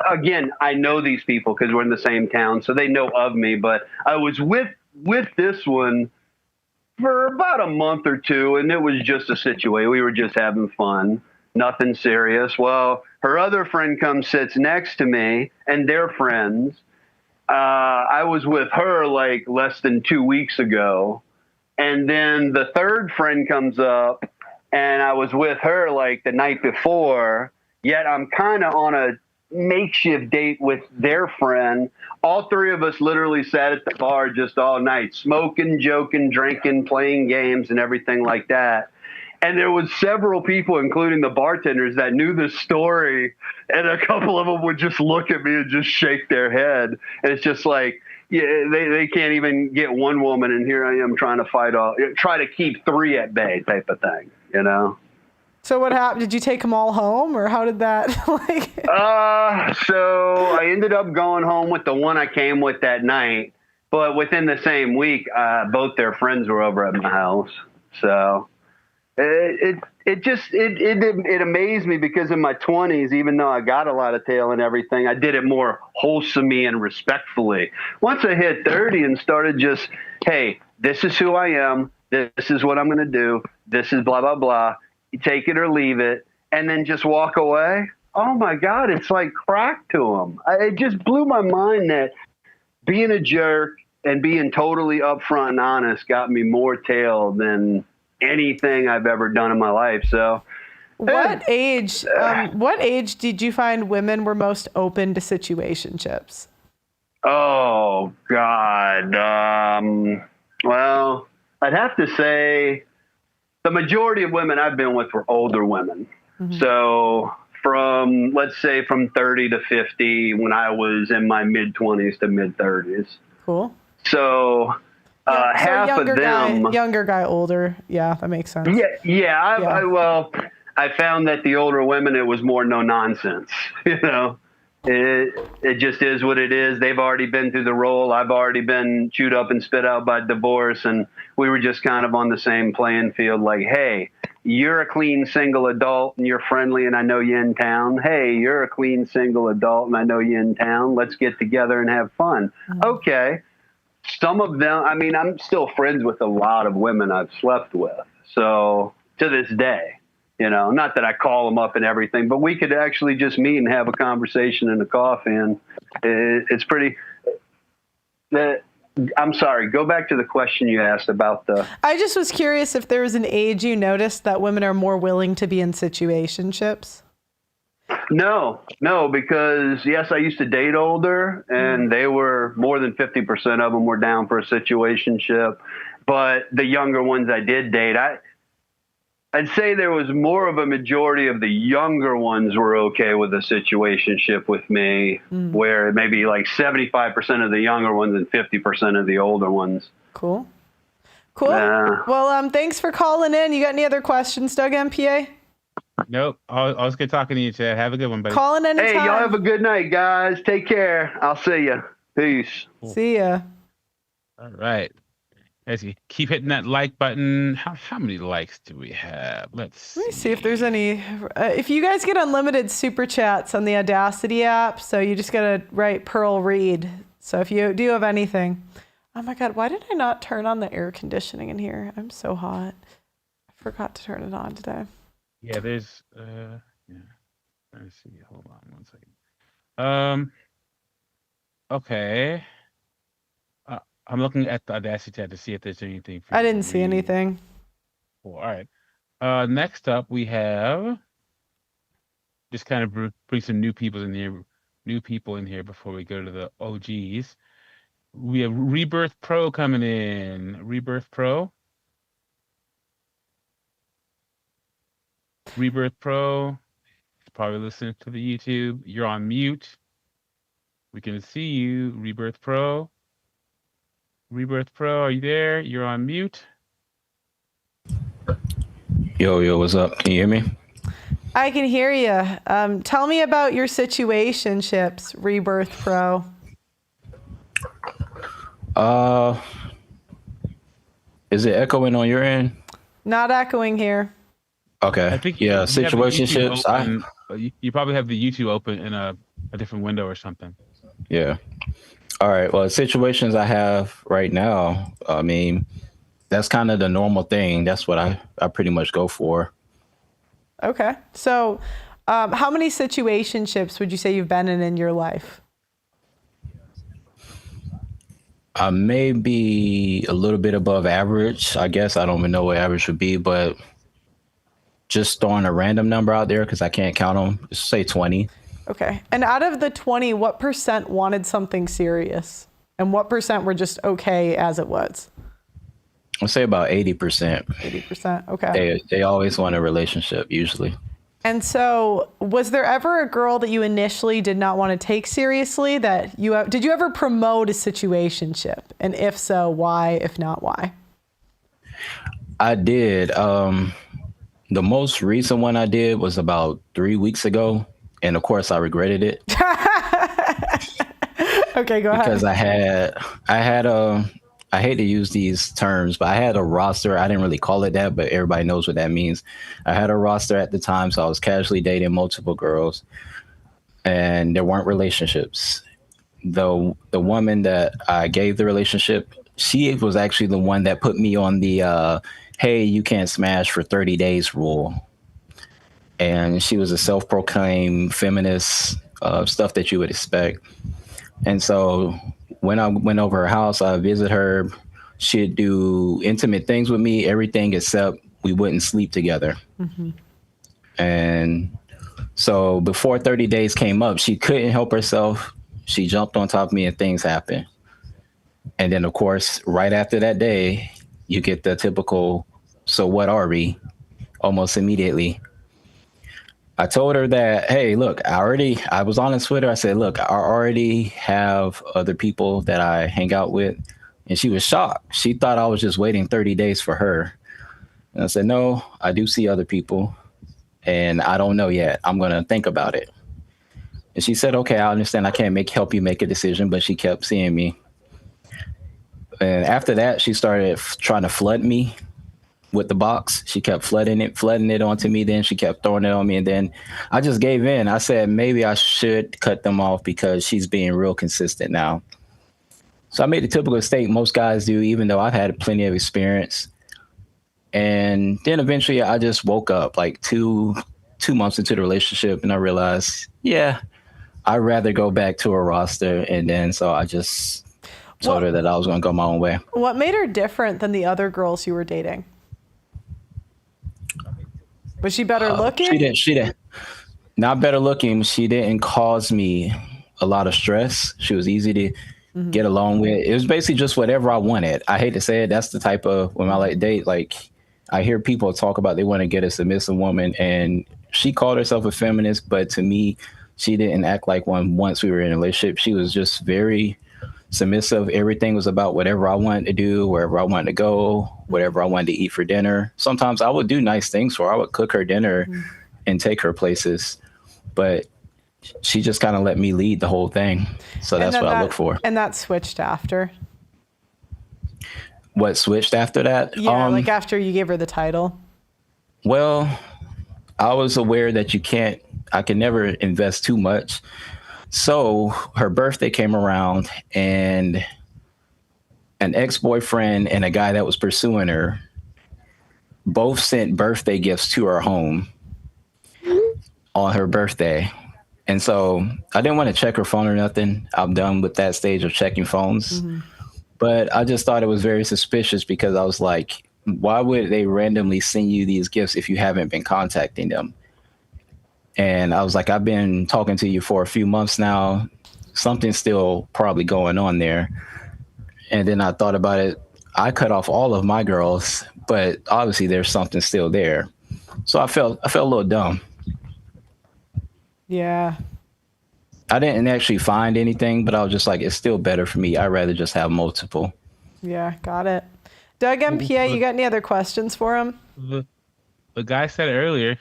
again, I know these people because we're in the same town, so they know of me, but I was with this one for about a month or two, and it was just a situation. We were just having fun, nothing serious. Well, her other friend comes, sits next to me, and they're friends. I was with her like less than 2 weeks ago. And then the third friend comes up, and I was with her like the night before, yet I'm kind of on a makeshift date with their friend. All three of us literally sat at the bar just all night, smoking, joking, drinking, playing games and everything like that. And there was several people, including the bartenders, that knew this story. And a couple of them would just look at me and just shake their head. And it's just like, yeah, they can't even get one woman. And here I am trying to try to keep three at bay type of thing, you know?
So what happened? Did you take them all home, or how did that
So I ended up going home with the one I came with that night. But within the same week, both their friends were over at my house. So it amazed me because in my 20s, even though I got a lot of tail and everything, I did it more wholesomely and respectfully. Once I hit 30 and started just, hey, this is who I am. This is what I'm going to do. This is blah, blah, blah. You take it or leave it, and then just walk away. Oh my God, it's like crack to them. It just blew my mind that being a jerk and being totally upfront and honest got me more tail than anything I've ever done in my life. So
what age did you find women were most open to situationships?
Oh God. Well, I'd have to say the majority of women I've been with were older women. Mm-hmm. So let's say from 30 to 50 when I was in my mid 20s to mid 30s.
Cool.
So half of them,
younger guy, older. Yeah, that makes sense.
I found that the older women, it was more no nonsense. You know, it just is what it is. They've already been through the role. I've already been chewed up and spit out by divorce, and we were just kind of on the same playing field. Like, hey, you're a clean single adult and you're friendly, and I know you in town. Hey, you're a clean single adult and I know you in town. Let's get together and have fun. Mm-hmm. Okay. Some of them, I mean, I'm still friends with a lot of women I've slept with. So to this day, you know, not that I call them up and everything, but we could actually just meet and have a conversation in a coffee. And it's pretty, I'm sorry, go back to the question you asked about
I just was curious if there was an age you noticed that women are more willing to be in situationships.
No, because yes, I used to date older, and they were more than 50% of them were down for a situationship. But the younger ones I did date, I'd say there was more of a majority of the younger ones were okay with a situationship with me, where maybe like 75% of the younger ones and 50% of the older ones.
Cool. Well, thanks for calling in. You got any other questions, Doug MPA?
Nope. Always good talking to you, Chad. Have a good one, buddy.
Calling anytime.
Hey, y'all have a good night, guys. Take care. I'll see you. Peace.
See ya.
All right. As you keep hitting that like button, how many likes do we have? Let me
see if there's any. If you guys get unlimited super chats on the Audacity app, so you just gotta write Pearl read. So if you do have anything, oh my God, why did I not turn on the air conditioning in here? I'm so hot. I forgot to turn it on today.
Yeah, there's let me see. Hold on 1 second. Okay. I'm looking at the Audacity chat to see if there's anything.
I didn't see anything.
Cool. All right. Next up, we have just kind of bring some new people in here before we go to the OGs. We have Rebirth Pro coming in. Rebirth Pro, probably listening to the YouTube. You're on mute. We can see you, Rebirth Pro. Rebirth Pro, are you there? You're on mute.
Yo, what's up? Can you hear me?
I can hear you. Tell me about your situationships, Rebirth Pro.
Is it echoing on your end?
Not echoing here.
Okay.
I think
yeah,
you have the YouTube
situationships.
open. You probably have the YouTube open in a different window or something.
Yeah. All right. Well, situations I have right now, I mean, that's kind of the normal thing. That's what I pretty much go for.
Okay. So, how many situationships would you say you've been in your life?
Maybe a little bit above average. I guess I don't even know what average would be, but just throwing a random number out there because I can't count them. Just say 20.
Okay. And out of the 20, what % wanted something serious? And what % were just okay as it was?
I'll say about 80%.
80%. Okay.
They always want a relationship, usually.
And so, was there ever a girl that you initially did not want to take seriously that did you ever promote a situationship? And if so, why? If not, why?
I did. The most recent one I did was about 3 weeks ago. And of course, I regretted it.
Okay, go ahead.
Because I had I hate to use these terms, but I had a roster. I didn't really call it that, but everybody knows what that means. I had a roster at the time, so I was casually dating multiple girls, and there weren't relationships. The woman that I gave the relationship, she was actually the one that put me on the hey, you can't smash for 30 days rule. And she was a self-proclaimed feminist, stuff that you would expect. And so when I went over her house, I visited her. She'd do intimate things with me, everything except we wouldn't sleep together. Mm-hmm. And so before 30 days came up, she couldn't help herself. She jumped on top of me and things happened. And then, of course, right after that day, you get the typical, so what are we? Almost immediately. I told her that, hey, look, I was honest with her. I said, look, I already have other people that I hang out with. And she was shocked. She thought I was just waiting 30 days for her. And I said, no, I do see other people. And I don't know yet. I'm going to think about it. And she said, okay, I understand. I can't help you make a decision. But she kept seeing me. And after that, she started trying to flood me with the box. She kept flooding it onto me. Then she kept throwing it on me. And then I just gave in. I said, maybe I should cut them off because she's being real consistent now. So I made the typical mistake most guys do, even though I've had plenty of experience. And then eventually I just woke up like two months into the relationship and I realized, yeah, I'd rather go back to a roster. And then so I just told her that I was going to go my own way.
What made her different than the other girls you were dating? Was she better looking?
She didn't. Not better looking. She didn't cause me a lot of stress. She was easy to get along with. It was basically just whatever I wanted. I hate to say it. That's the type of when I like date. Like I hear people talk about they want to get a submissive woman, and she called herself a feminist, but to me, she didn't act like one once we were in a relationship. She was just very submissive. Everything was about whatever I wanted to do, wherever I wanted to go, whatever I wanted to eat for dinner. Sometimes I would do nice things for her. I would cook her dinner and take her places, but she just kind of let me lead the whole thing. So that's what I look for.
And that switched after?
What switched after that?
Yeah, like after you gave her the title.
Well, I was aware that I can never invest too much. So her birthday came around and an ex-boyfriend and a guy that was pursuing her both sent birthday gifts to her home on her birthday. And so I didn't want to check her phone or nothing. I'm done with that stage of checking phones. But I just thought it was very suspicious because I was like, why would they randomly send you these gifts if you haven't been contacting them? And I was like, I've been talking to you for a few months now. Something's still probably going on there. And then I thought about it. I cut off all of my girls, but obviously there's something still there. So I felt a little dumb.
Yeah.
I didn't actually find anything, but I was just like, it's still better for me. I'd rather just have multiple.
Yeah, got it. Doug MPA, you got any other questions for him?
The guy said earlier,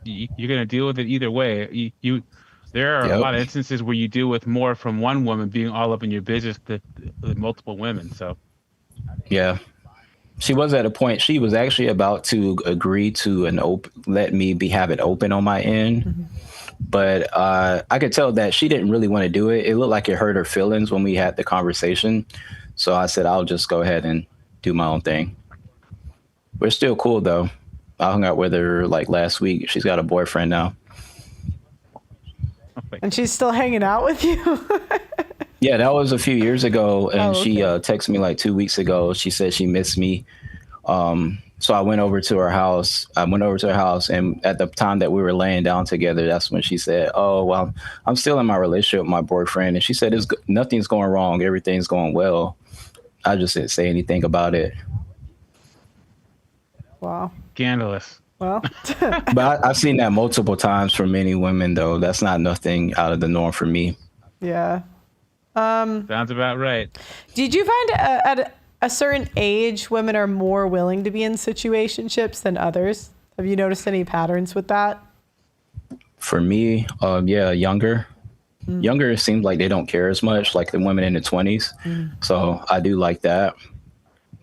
you're going to deal with it either way. There are a
Yep.
lot of instances where you deal with more from one woman being all up in your business than multiple women. So,
Yeah. She was at a point, she was actually about to agree to let me have it open on my end. But I could tell that she didn't really want to do it. It looked like it hurt her feelings when we had the conversation. So I said, I'll just go ahead and do my own thing. We're still cool, though. I hung out with her like last week. She's got a boyfriend now.
And she's still hanging out with you?
Yeah, that was a few years ago. And she texted me like 2 weeks ago. She said she missed me. So I went over to her house. And at the time that we were laying down together, that's when she said, "Oh, well, I'm still in my relationship with my boyfriend." And she said, nothing's going wrong. Everything's going well. I just didn't say anything about it.
Wow.
Scandalous.
Well,
but I've seen that multiple times from many women, though. That's not nothing out of the norm for me.
Yeah.
Sounds about right.
Did you find at a certain age, women are more willing to be in situationships than others? Have you noticed any patterns with that?
For me, yeah, younger. Younger, it seems like they don't care as much, like the women in the 20s. So I do like that.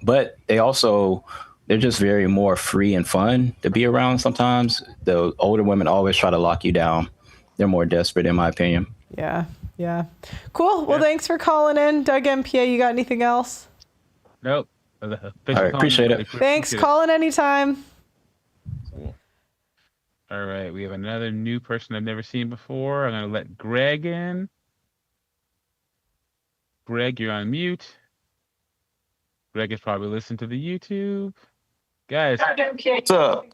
But they're just very more free and fun to be around sometimes. The older women always try to lock you down. They're more desperate, in my opinion.
Yeah. Cool. Well, thanks for calling in, Doug MPA. You got anything else?
Nope.
All right, appreciate it.
Thanks. Call in anytime.
Cool. All right, we have another new person I've never seen before. I'm going to let Greg in. Greg, you're on mute. Greg has probably listened to the YouTube. Guys.
What's up?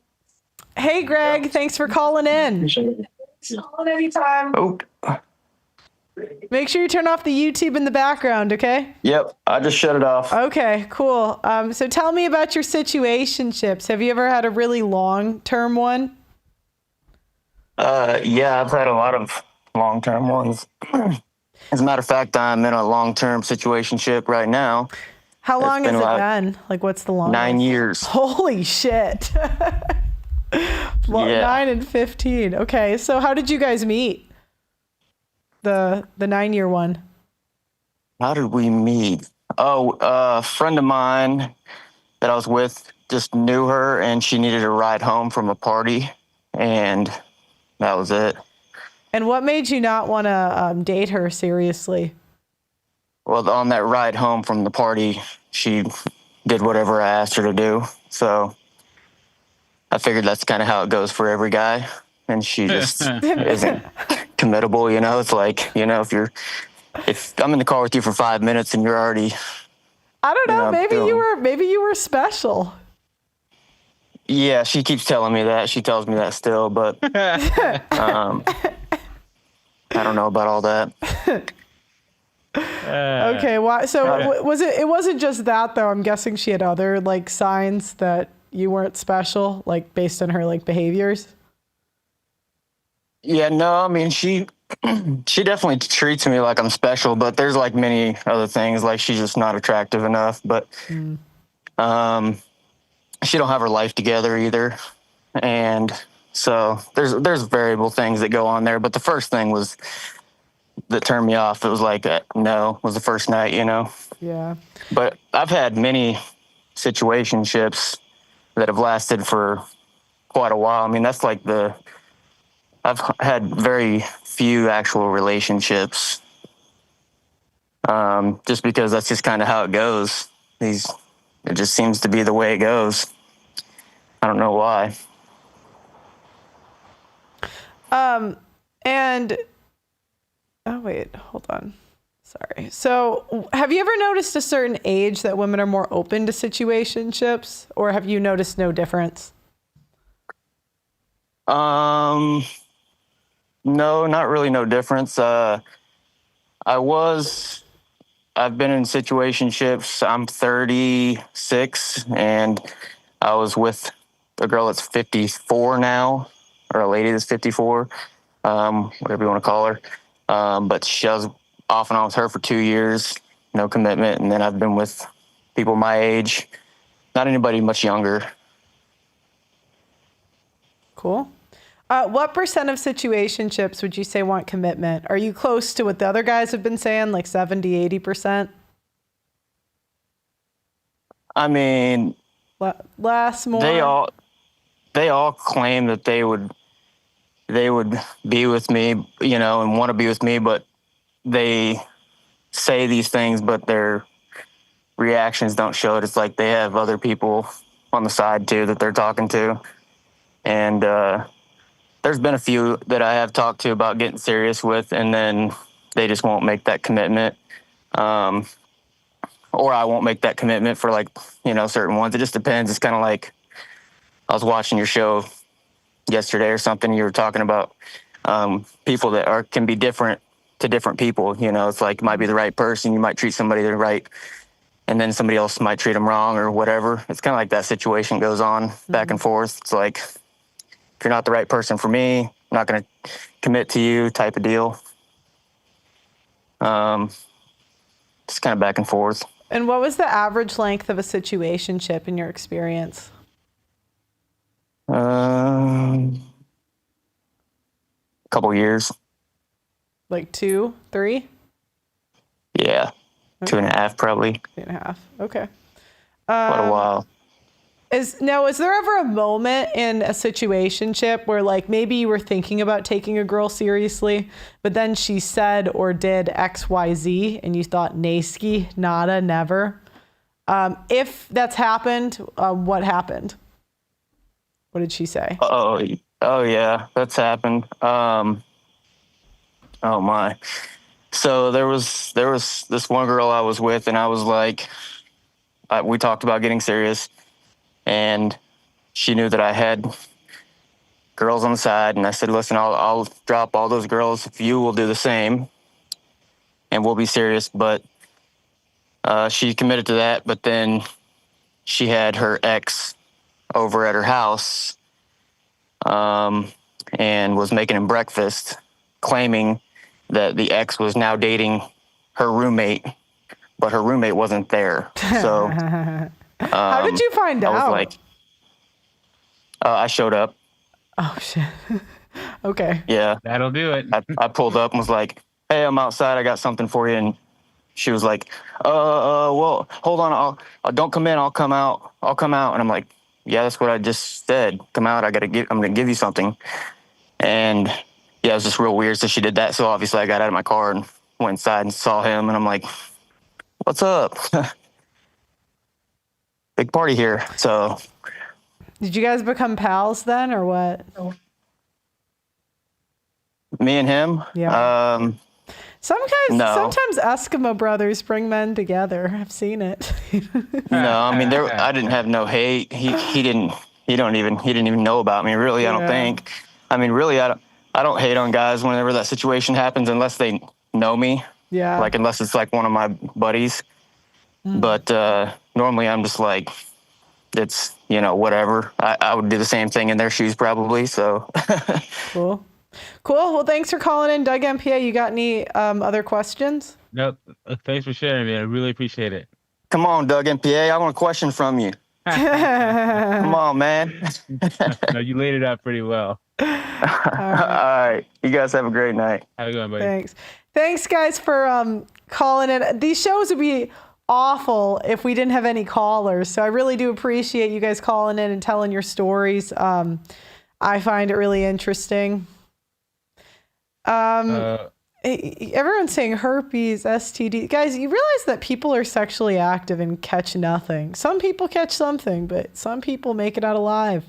Hey, Greg. Thanks for calling in.
Call anytime. Oh.
Make sure you turn off the YouTube in the background, okay?
Yep, I just shut it off.
Okay, cool. So tell me about your situationships. Have you ever had a really long-term one?
Yeah, I've had a lot of long-term ones. As a matter of fact, I'm in a long-term situationship right now.
How long has it been? Like, what's the longest?
9 years.
Holy shit. 9 and 15. Okay, so how did you guys meet? The 9-year one.
How did we meet? Oh, a friend of mine that I was with just knew her, and she needed a ride home from a party, and that was it.
And what made you not want to date her seriously?
Well, on that ride home from the party, she did whatever I asked her to do. So I figured that's kind of how it goes for every guy. And she just isn't committable, you know? It's like, you know, if I'm in the car with you for 5 minutes and you're already...
I don't know, maybe you were special.
Yeah, she keeps telling me that. She tells me that still, but I don't know about all that.
Okay, why? So it wasn't just that though. I'm guessing she had other like signs that you weren't special, like based on her like behaviors.
Yeah, no, I mean she definitely treats me like I'm special, but there's like many other things, like she's just not attractive enough. But she don't have her life together either, and so there's variable things that go on there. But the first thing that turned me off. It was like no, was the first night, you know.
Yeah.
But I've had many situationships that have lasted for quite a while. I mean, that's like I've had very few actual relationships, just because that's just kind of how it goes. It just seems to be the way it goes. I don't know why.
And oh wait, hold on. Sorry. So, have you ever noticed a certain age that women are more open to situationships, or have you noticed no difference?
No, not really no difference. I've been in situationships. I'm 36, and I was with a girl that's 54 now, or a lady that's 54, whatever you want to call her. But I was off and on with her for 2 years, no commitment. And then I've been with people my age, not anybody much younger.
Cool. What percent of situationships would you say want commitment? Are you close to what the other guys have been saying, like 70, 80%?
I mean,
less, more?
They all claim that they would be with me, and want to be with me, but they say these things, but their reactions don't show it. It's like they have other people on the side too that they're talking to. And there's been a few that I have talked to about getting serious with, and then they just won't make that commitment. Or I won't make that commitment for certain ones. It just depends. It's kind of like I was watching your show yesterday or something. You were talking about people that can be different to different people. It's like, might be the right person. You might treat somebody the right, and then somebody else might treat them wrong or whatever. It's kind of like that situation goes on back and forth. It's like, if you're not the right person for me, I'm not going to commit to you type of deal. Just kind of back and forth.
And what was the average length of a situationship in your experience?
A couple years.
Like 2, 3?
Yeah. Okay. 2.5 probably.
2.5. Okay.
Quite a while.
Is there ever a moment in a situationship where maybe you were thinking about taking a girl seriously, but then she said or did XYZ and you thought, Naski, nada, never? If that's happened, what happened? What did she say?
Oh yeah, that's happened. Oh my. So there was this one girl I was with, and I was like, we talked about getting serious, and she knew that I had girls on the side, and I said, listen, I'll drop all those girls if you will do the same, and we'll be serious. But she committed to that, but then she had her ex over at her house, and was making him breakfast, claiming that the ex was now dating her roommate, but her roommate wasn't there. So
how did you find out?
I was like, I showed up.
Oh shit. Okay.
Yeah.
That'll do it.
I pulled up and was like, hey, I'm outside. I got something for you. And she was like, well, hold on. I'll don't come in. I'll come out. And I'm like, yeah, that's what I just said. Come out. I'm going to give you something. And yeah, it was just real weird. So she did that. So obviously I got out of my car and went inside and saw him. And I'm like, what's up? Big party here. So.
Did you guys become pals then or what?
Me and him?
Yeah.
No.
Sometimes Eskimo brothers bring men together. I've seen it.
No, I mean, I didn't have no hate. He didn't even know about me, really. I don't think. I mean, really, I don't hate on guys whenever that situation happens, unless they know me.
Yeah.
Like, unless it's like one of my buddies. But normally I'm just like, it's, whatever. I would do the same thing in their shoes probably. So.
Cool. Well, thanks for calling in, Doug MPA. You got any other questions?
Nope. Thanks for sharing, man. I really appreciate it.
Come on, Doug MPA. I want a question from you. Come on, man.
No, you laid it out pretty well.
All right. You guys have a great night.
Have a good one, buddy.
Thanks, guys, for calling in. These shows would be awful if we didn't have any callers. So I really do appreciate you guys calling in and telling your stories. I find it really interesting. Everyone's saying herpes, STD. Guys, you realize that people are sexually active and catch nothing. Some people catch something, but some people make it out alive.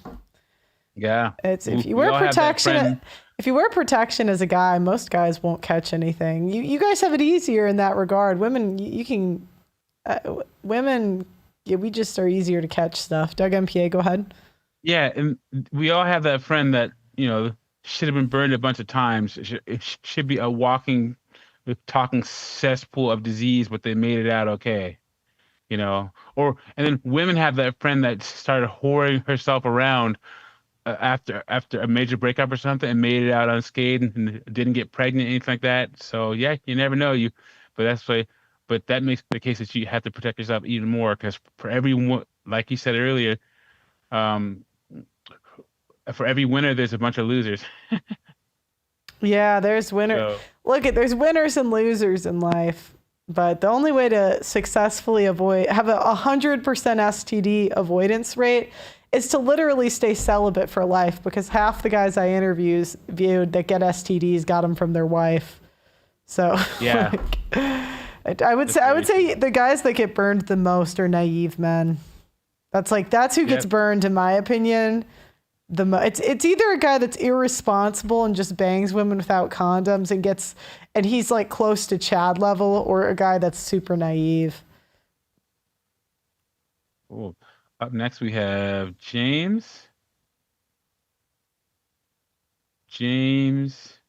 Yeah.
If you wear protection as a guy, most guys won't catch anything. You guys have it easier in that regard. Women, we just are easier to catch stuff. Doug MPA, go ahead.
Yeah, and we all have that friend that, should have been burned a bunch of times. It should be a walking, talking cesspool of disease, but they made it out okay. And then women have that friend that started whoring herself around after a major breakup or something and made it out unscathed and didn't get pregnant, anything like that. So yeah, you never know. But that makes the case that you have to protect yourself even more, because for everyone, like you said earlier, for every winner, there's a bunch of losers.
Yeah, there's winners.
So,
There's winners and losers in life. But the only way to successfully have a 100% STD avoidance rate is to literally stay celibate for life, because half the guys I viewed that get STDs got them from their wife. So
yeah.
I would say the guys that get burned the most are naive men. That's who gets burned, in my opinion. It's either a guy that's irresponsible and just bangs women without condoms and he's like close to Chad level, or a guy that's super naive.
Cool. Up next we have James. James.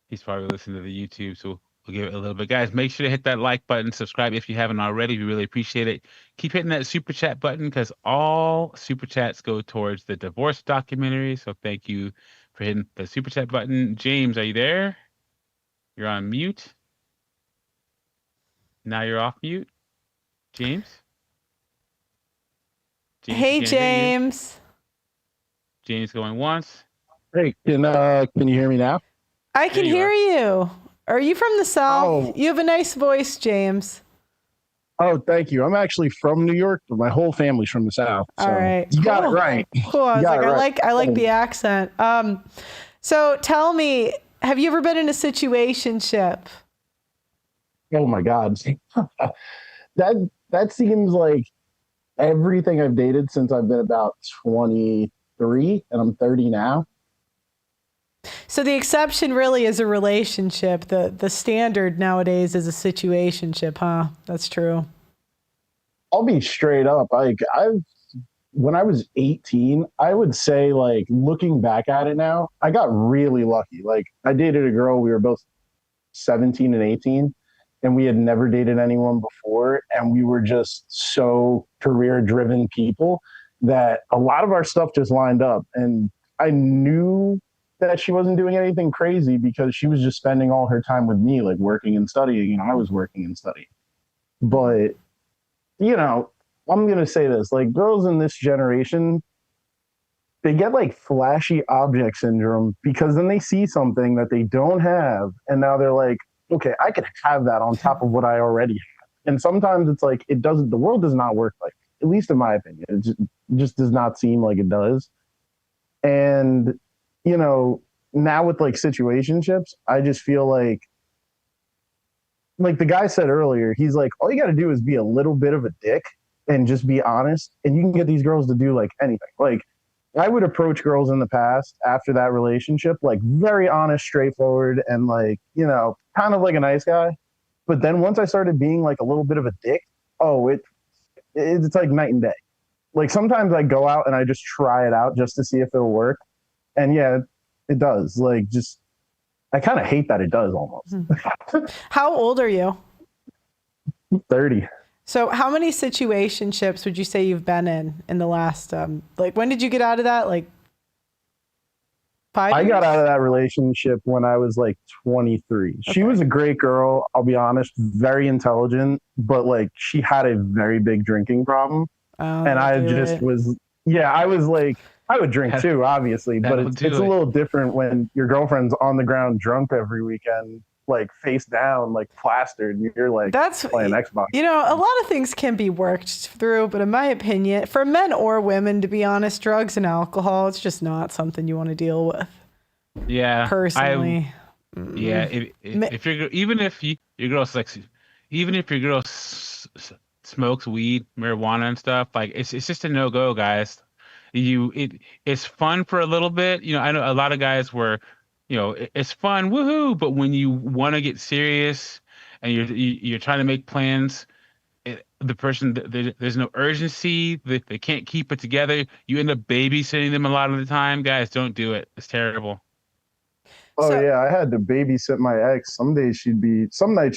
He's probably listening to the YouTube, so we'll give it a little bit. Guys, make sure to hit that like button, subscribe if you haven't already. We really appreciate it. Keep hitting that super chat button, because all super chats go towards the divorce documentary. So thank you for hitting the super chat button. James, are you there? You're on mute. Now you're off mute. James?
Hey, James.
James going once.
Hey, can you hear me now?
I can hear you. Are you from the South?
Oh.
You have a nice voice, James.
Oh, thank you. I'm actually from New York, but my whole family's from the South. So
All right.
you got it right.
Cool. I like the accent. So tell me, have you ever been in a situationship?
Oh my God. that seems like everything I've dated since I've been about 23, and I'm 30 now.
So the exception really is a relationship. The standard nowadays is a situationship, huh? That's true.
I'll be straight up. When I was 18, I would say, like, looking back at it now, I got really lucky. Like, I dated a girl, we were both 17 and 18, and we had never dated anyone before. And we were just so career-driven people that a lot of our stuff just lined up. And I knew that she wasn't doing anything crazy because she was just spending all her time with me, like working and studying, and I was working and studying. But, I'm going to say this, like, girls in this generation, they get like flashy object syndrome, because then they see something that they don't have, and now they're like, okay, I could have that on top of what I already have. And sometimes it's like, the world does not work like, at least in my opinion, it just does not seem like it does. And, now with like situationships, I just feel like the guy said earlier, he's like, all you got to do is be a little bit of a dick and just be honest, and you can get these girls to do like anything. Like, I would approach girls in the past after that relationship, like very honest, straightforward, and like, kind of like a nice guy. But then once I started being like a little bit of a dick, it's like night and day. Like, sometimes I go out and I just try it out just to see if it'll work. And yeah, it does. Like, just, I kind of hate that it does almost.
How old are you?
30.
So how many situationships would you say you've been in the last, when did you get out of that? Like 5 years?
I got out of that relationship when I was like 23. Okay. She was a great girl. I'll be honest, very intelligent, but like she had a very big drinking problem. And I was like, I would drink too, obviously, but it's a little different when your girlfriend's on the ground drunk every weekend, like face down, like plastered, and you're like playing Xbox.
A lot of things can be worked through, but in my opinion, for men or women, to be honest, drugs and alcohol, it's just not something you want to deal with.
Yeah.
Personally.
If your girl smokes weed, marijuana and stuff, like it's just a no-go, guys. It's fun for a little bit. I know a lot of guys were, it's fun, woohoo, but when you want to get serious and you're trying to make plans, there's no urgency. They can't keep it together. You end up babysitting them a lot of the time. Guys, don't do it. It's terrible.
Yeah, I had to babysit my ex. Some nights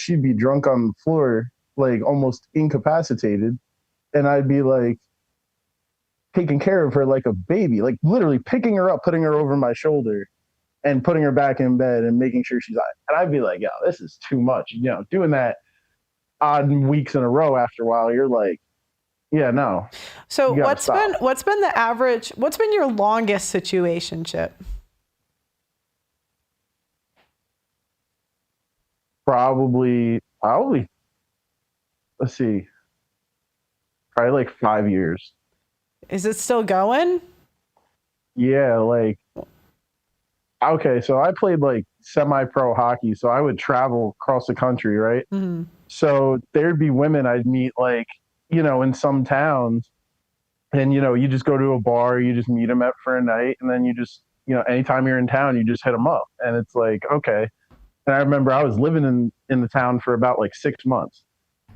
she'd be drunk on the floor, like almost incapacitated, and I'd be like taking care of her like a baby, like literally picking her up, putting her over my shoulder, and putting her back in bed and making sure she's all right. And I'd be like, yo, this is too much. Doing that odd weeks in a row, after a while, you're like, Yeah, no.
So
You gotta
what's
stop.
been the average? What's been your longest situationship?
Probably, let's see, probably like 5 years.
Is it still going?
Yeah, like, okay, so I played like semi-pro hockey, so I would travel across the country, right?
Mm-hmm.
So there'd be women I'd meet, like, in some towns, and you just go to a bar, you just meet them at for a night, and then you just, anytime you're in town, you just hit them up, and it's like, okay. And I remember I was living in the town for about like 6 months,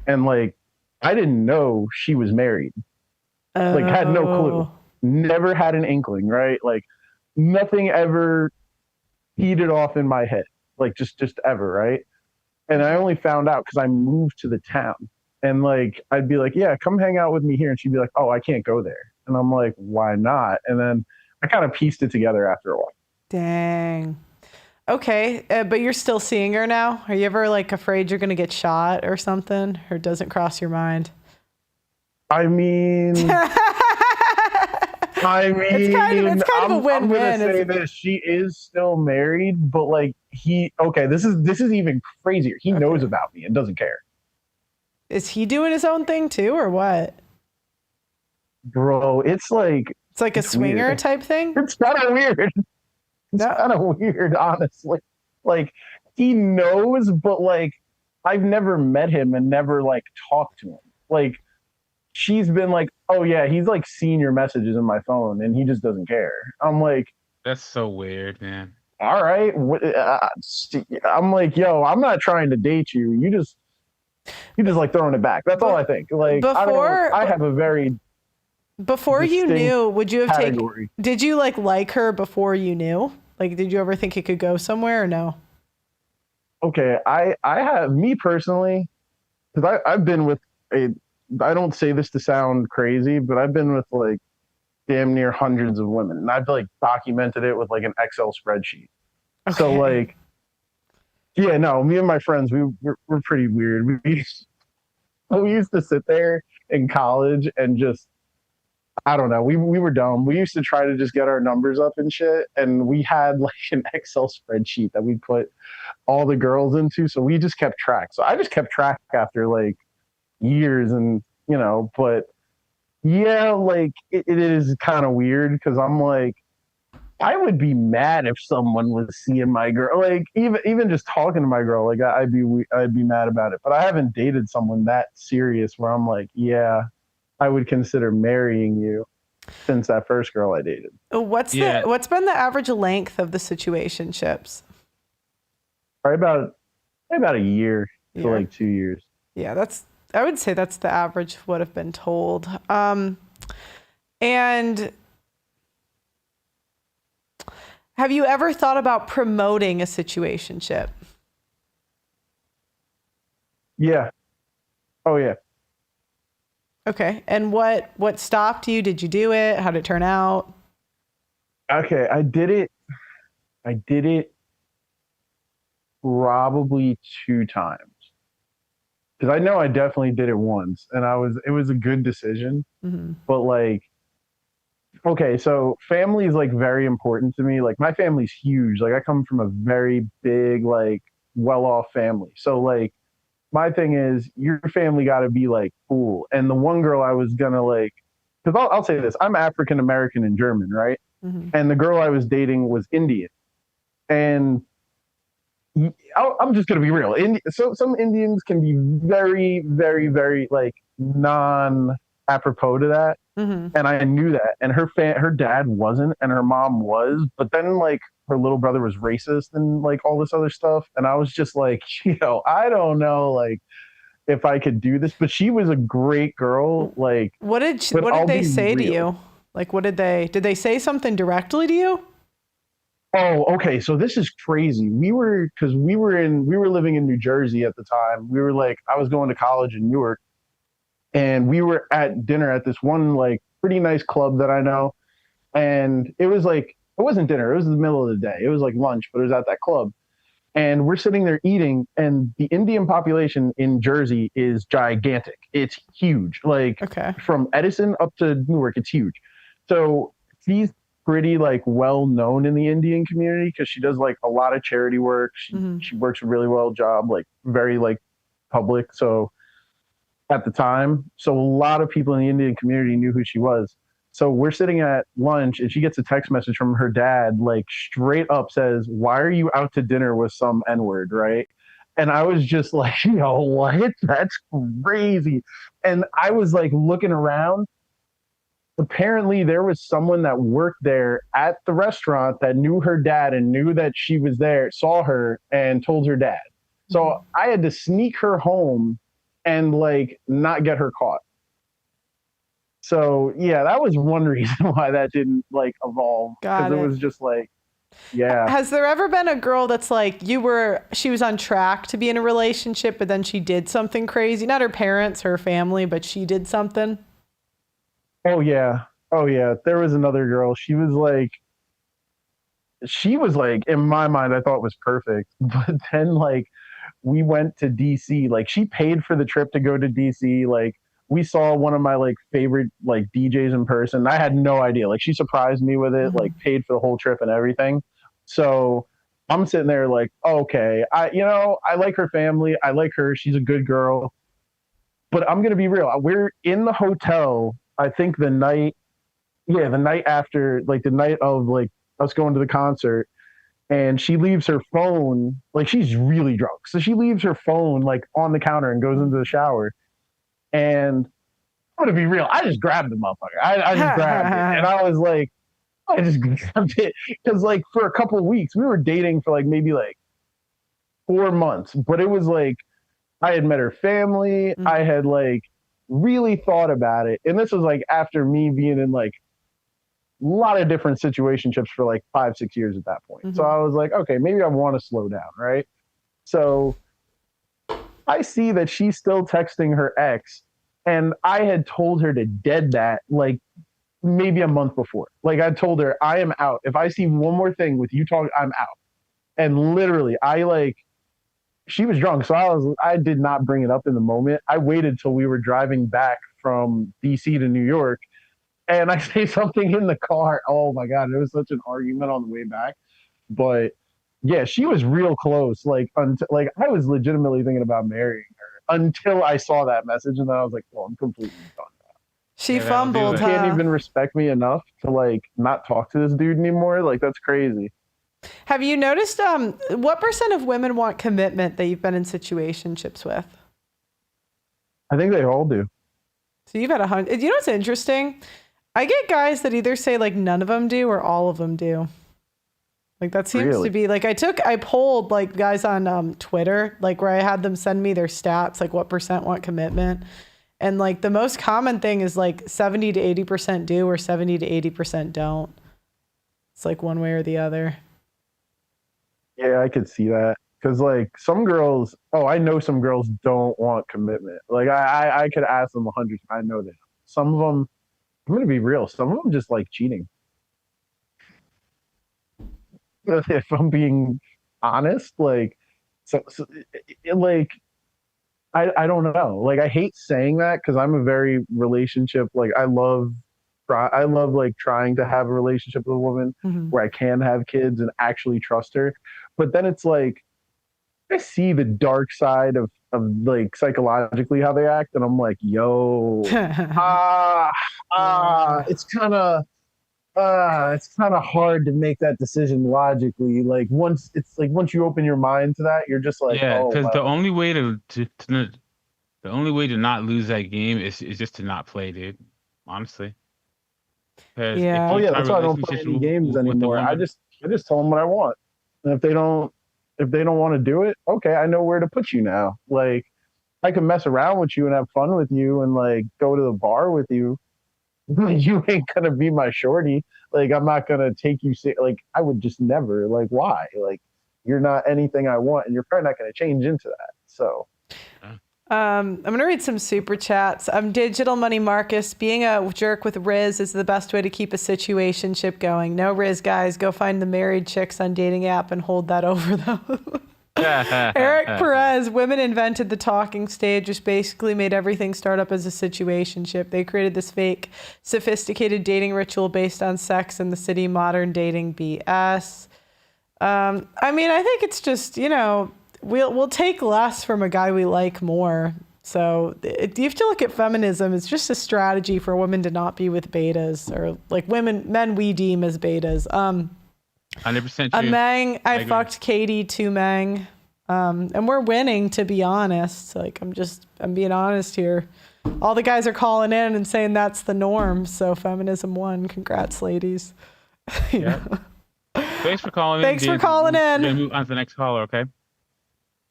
and like I didn't know she was married, like had no clue, never had an inkling, right? Like nothing ever heated off in my head, like just ever, right? And I only found out because I moved to the town, and like I'd be like, yeah, come hang out with me here, and she'd be like, oh, I can't go there, and I'm like, why not? And then I kind of pieced it together after a while.
Dang. Okay, but you're still seeing her now? Are you ever like afraid you're gonna get shot or something, or doesn't cross your mind?
I mean,
it's kind of a win-win.
I'm gonna say this: she is still married, but like this is even crazier. He knows about me and doesn't care.
Is he doing his own thing too, or what?
Bro, it's like
a swinger
weird.
type thing.
It's kind of weird. It's kind of weird, honestly. Like he knows, but like I've never met him and never like talked to him. Like she's been like, oh yeah, he's like seen your messages in my phone and he just doesn't care. I'm like,
that's so weird, man.
All right. I'm like, yo, I'm not trying to date you. You just like throwing it back. That's all I think. Like I have a very
before you knew, would you have
category.
Did you like her before you knew? Like, did you ever think it could go somewhere or no?
Okay, I have, me personally, because I've been with I don't say this to sound crazy, but I've been with like damn near hundreds of women, and I've like documented it with like an Excel spreadsheet. Okay. So like, yeah, no, me and my friends, we're pretty weird. We used to sit there in college and just, I don't know. We were dumb. We used to try to just get our numbers up and shit. And we had like an Excel spreadsheet that we put all the girls into. So we just kept track. So I just kept track after like years, and but yeah, like it is kind of weird because I'm like, I would be mad if someone was seeing my girl. Like even just talking to my girl, like I'd be mad about it. But I haven't dated someone that serious where I'm like, yeah, I would consider marrying you since that first girl I dated.
What's been the average length of the situationships?
Probably about a year to like 2 years.
Yeah, I would say that's the average of what I've been told. And have you ever thought about promoting a situationship?
Yeah. Oh yeah.
Okay. And what stopped you? Did you do it? How did it turn out?
Okay, I did it probably 2 times. Because I know I definitely did it once, and it was a good decision. Mm-hmm. But like, okay, so family is like very important to me. Like my family's huge. Like I come from a very big, like well-off family. So like my thing is your family got to be like cool. And the one girl I was gonna like, because I'll say this, I'm African American and German, right? Mm-hmm. And the girl I was dating was Indian, and I'm just gonna be real. So some Indians can be very, very, very like non-apropos to that, mm-hmm. And I knew that. And her dad wasn't, and her mom was. But then like her little brother was racist and like all this other stuff, and I was just like, I don't know, like if I could do this. But she was a great girl. Like,
what did they say to you? Like, did they say something directly to you?
Oh, okay. So this is crazy. We were living in New Jersey at the time. We were like, I was going to college in Newark, and we were at dinner at this one like pretty nice club that I know. And it was like, it wasn't dinner. It was the middle of the day. It was like lunch, but it was at that club. And we're sitting there eating, and the Indian population in Jersey is gigantic. It's huge. Like from Edison up to Newark, it's huge. So she's pretty like well known in the Indian community because she does like a lot of charity work. She works a really well job, like very like public. So at the time, so a lot of people in the Indian community knew who she was. So we're sitting at lunch and she gets a text message from her dad, like straight up says, "Why are you out to dinner with some N-word?" Right. And I was just like, yo, what? That's crazy. And I was like looking around. Apparently there was someone that worked there at the restaurant that knew her dad and knew that she was there, saw her and told her dad. So I had to sneak her home and like not get her caught. So yeah, that was one reason why that didn't like evolve, because it was just like, yeah.
Has there ever been a girl that's like she was on track to be in a relationship, but then she did something crazy? Not her parents, her family, but she did something.
Oh yeah. There was another girl. She was like in my mind, I thought was perfect, but then like we went to DC. Like she paid for the trip to go to DC. Like we saw one of my like favorite like DJs in person. I had no idea. Like she surprised me with it, like paid for the whole trip and everything. So I'm sitting there like, okay, I like her family. I like her. She's a good girl. But I'm going to be real. We're in the hotel, I think the night after, like the night of like us going to the concert, and she leaves her phone, like she's really drunk. So she leaves her phone like on the counter and goes into the shower. And I'm gonna be real, I just grabbed the motherfucker. I just grabbed it. And I was like, I just grabbed it. Because like for a couple of weeks, we were dating for like maybe like 4 months. But it was like I had met her family. I had like really thought about it. And this was like after me being in like a lot of different situationships for like 5-6 years at that point. So I was like, okay, maybe I want to slow down, right? So I see that she's still texting her ex, and I had told her to dead that like maybe a month before. Like I told her, I am out. If I see one more thing with you talking, I'm out. And literally, she was drunk, so I did not bring it up in the moment. I waited till we were driving back from DC to New York, and I say something in the car. Oh my God, it was such an argument on the way back. But yeah, she was real close. Like I was legitimately thinking about marrying her until I saw that message, and then I was like, well, I'm completely done now.
She fumbled.
She can't even respect me enough to like not talk to this dude anymore. Like that's crazy.
Have you noticed what % of women want commitment that you've been in situationships with?
I think they all do.
So you've had 100. You know what's interesting? I get guys that either say like none of them do or all of them do. Like that seems to be like I polled like guys on Twitter, like where I had them send me their stats, like what % want commitment. And like the most common thing is like 70 to 80% do or 70 to 80% don't. It's like one way or the other.
Yeah, I could see that. Because like some girls, I know some girls don't want commitment. Like I could ask them 100. I know that. Some of them, I'm going to be real. Some of them just like cheating. If I'm being honest, like, like, I don't know. Like, I hate saying that because I'm a very relationship. Like, I love like trying to have a relationship with a woman where I can have kids and actually trust her. But then it's like, I see the dark side of like psychologically how they act, and I'm like, yo, it's kind of hard to make that decision logically. Like once you open your mind to that, you're just like,
because the only way the only way to not lose that game is just to not play, dude. Honestly.
Yeah.
That's why I don't play any games anymore. I just tell them what I want, and if they don't want to do it, okay, I know where to put you now. Like I can mess around with you and have fun with you and like go to the bar with you. You ain't gonna be my shorty. Like I'm not gonna take you. Like I would just never. Like why? Like you're not anything I want, and you're probably not gonna change into that. So.
I'm going to read some super chats. Digital Money Marcus. Being a jerk with Riz is the best way to keep a situationship going. No Riz, guys. Go find the married chicks on dating app and hold that over them. Eric Perez, women invented the talking stage, which basically made everything start up as a situationship. They created this fake, sophisticated dating ritual based on sex in the city, modern dating BS. I mean, I think it's just, we'll take less from a guy we like more. So you have to look at feminism. It's just a strategy for women to not be with betas, or like men we deem as betas.
100%
A
true.
Meng, I fucked Katie to Meng. And we're winning, to be honest. Like, I'm being honest here. All the guys are calling in and saying that's the norm. So feminism won. Congrats, ladies.
Thanks for calling in.
Thanks for calling in.
We're going to move on to the next caller, okay?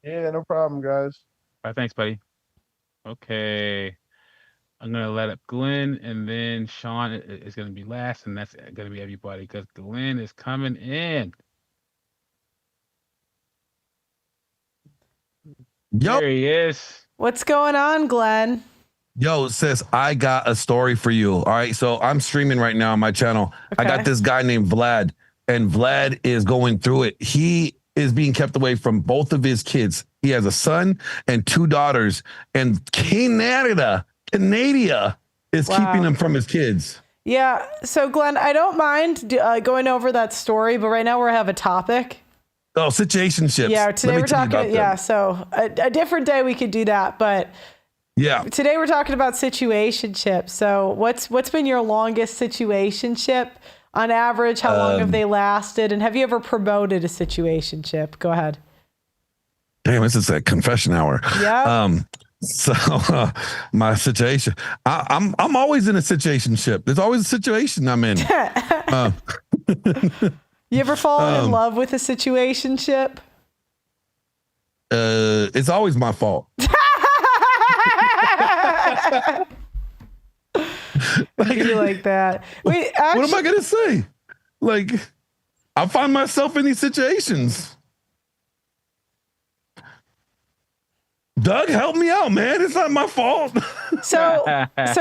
Yeah, no problem, guys.
All right, thanks, buddy. Okay. I'm going to let up Glenn, and then Sean is going to be last, and that's going to be everybody because Glenn is coming in.
Yo.
There he is.
What's going on, Glenn?
Yo, sis, I got a story for you. All right. So I'm streaming right now on my channel. I got this guy named Vlad, and Vlad is going through it. He is being kept away from both of his kids. He has a son and 2 daughters, and Canada is keeping him from his kids.
Yeah. So, Glenn, I don't mind going over that story, but right now we have a topic.
Oh, situationships.
Yeah, today we're talking. Yeah, so a different day we could do that, but
yeah,
today we're talking about situationships. So, what's been your longest situationship on average? How long have they lasted? And have you ever promoted a situationship? Go ahead.
Damn, this is a confession hour.
Yeah.
So my situation, I'm always in a situationship. There's always a situation I'm in.
You ever fallen in love with a situationship?
It's always my fault.
Be like that. Wait, actually,
what am I gonna say? Like, I find myself in these situations. Doug, help me out, man. It's not my fault.
So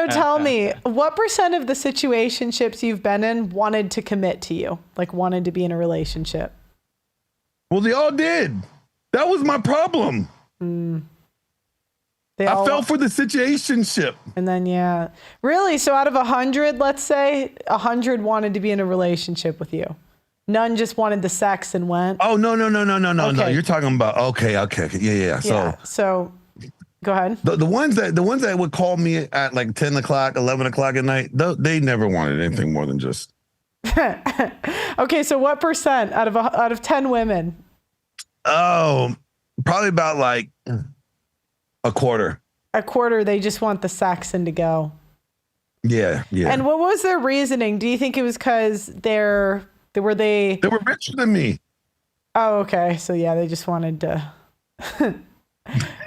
tell me, what % of the situationships you've been in wanted to commit to you? Like, wanted to be in a relationship?
Well, they all did. That was my problem. I fell for the situationship.
And then, yeah. Really? So out of 100, let's say, 100 wanted to be in a relationship with you. None just wanted the sex and went.
Oh, no. No. You're talking about, okay. Yeah.
So go ahead.
The ones that would call me at like 10 o'clock, 11 o'clock at night, they never wanted anything more than just.
Okay. So what % out of 10 women?
Oh, probably about like a quarter.
A quarter. They just want the sex and to go.
Yeah.
And what was their reasoning? Do you think it was because they were
richer than me?
Oh, okay. So yeah, they just wanted to.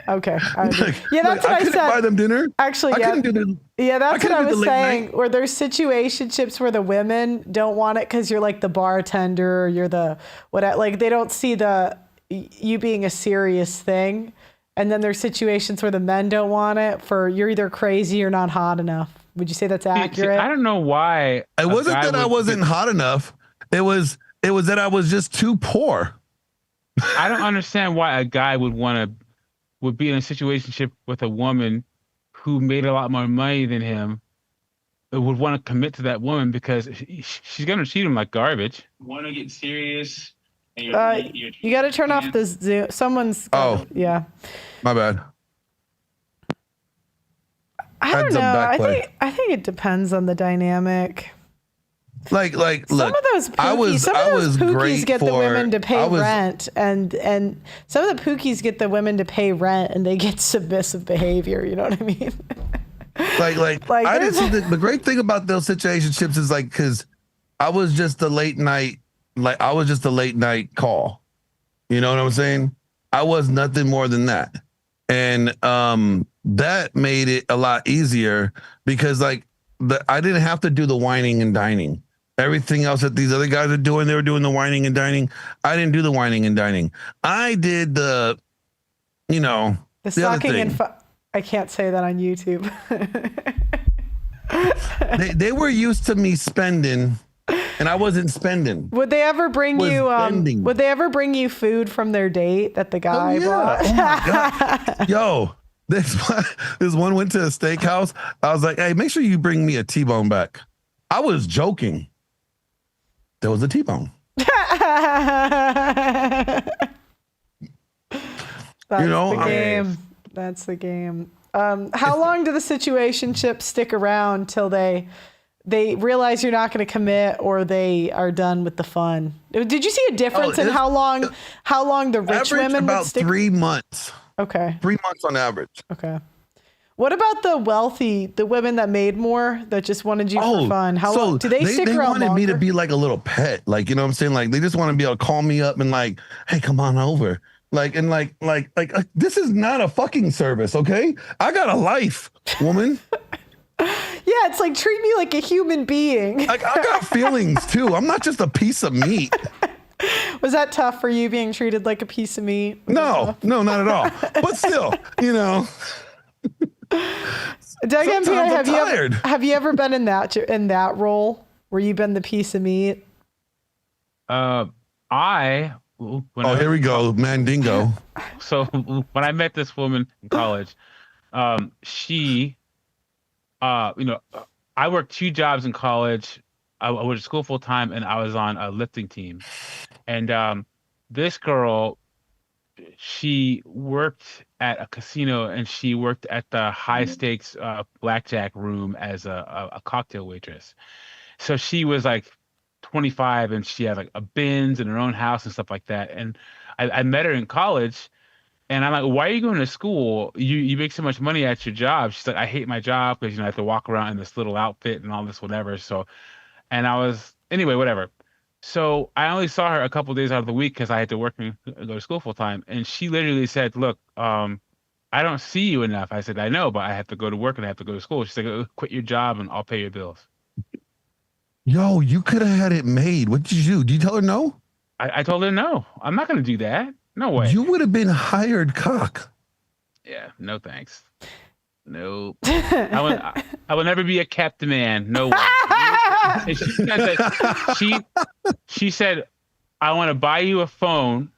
Okay. That's what I said.
Buy them dinner.
Actually, yeah. That's what I was saying. Where there's situationships where the women don't want it because you're like the bartender, or you're the like they don't see you being a serious thing, and then there's situations where the men don't want it for you're either crazy or not hot enough. Would you say that's accurate?
I don't know why.
It wasn't that I wasn't hot enough. It was that I was just too poor.
I don't understand why a guy would be in a situationship with a woman who made a lot more money than him, would want to commit to that woman because she's going to treat him like garbage. Want to get serious? And
you got to turn off the Zoom. Someone's. Yeah.
My bad.
I don't know. I think it depends on the dynamic.
Like
look, some of those pookies get the women to pay rent, and some of the pookies get the women to pay rent, and they get submissive behavior. You know what I mean?
Like I didn't see the great thing about those situationships is like because I was just a late night call. You know what I'm saying? I was nothing more than that, and that made it a lot easier because I didn't have to do the whining and dining. Everything else that these other guys are doing, they were doing the whining and dining. I didn't do the whining and dining. I did the
sucking and I can't say that on YouTube.
they were used to me spending, and I wasn't spending.
Would they ever bring you? Would they ever bring you food from their date that the guy brought?
Oh my God. Yo, this one went to a steakhouse. I was like, hey, make sure you bring me a T-bone back. I was joking. There was a T-bone.
That's the game. That's the game. How long do the situationships stick around till they realize you're not going to commit or they are done with the fun? Did you see a difference in how long the rich women
about
would stick?
3 months.
Okay.
3 months on average.
Okay. What about the women that made more that just wanted you for fun? How long do they stick around?
They wanted
longer?
me to be like a little pet, like, you know what I'm saying? Like, they just want to be able to call me up and like, hey, come on over. Like, and like, this is not a fucking service, okay? I got a life, woman.
Yeah, it's like treat me like a human being.
Like, I got feelings too. I'm not just a piece of meat.
Was that tough for you being treated like a piece of meat?
No, not at all. But still, you know.
Doug MPI, have you ever been in that role where you've been the piece of meat?
Here we go, Mandingo.
So when I met this woman in college, she, I worked 2 jobs in college. I went to school full time, and I was on a lifting team. And this girl, she worked at a casino, and she worked at the high stakes blackjack room as a cocktail waitress. So she was like 25, and she had like a Benz and her own house and stuff like that. And I met her in college, and I'm like, why are you going to school? You make so much money at your job. She's like, I hate my job because, I have to walk around in this little outfit and all this whatever. So, and I was, anyway, whatever. So I only saw her a couple of days out of the week because I had to work and go to school full time. And she literally said, look, I don't see you enough. I said, I know, but I have to go to work and I have to go to school. She's like, quit your job and I'll pay your bills.
Yo, you could have had it made. What did you do? Did you tell her no?
I told her no. I'm not going to do that. No way.
You would have been hired cock.
Yeah, no thanks. No. I will never be a kept man. No way. She said, I want to buy you a phone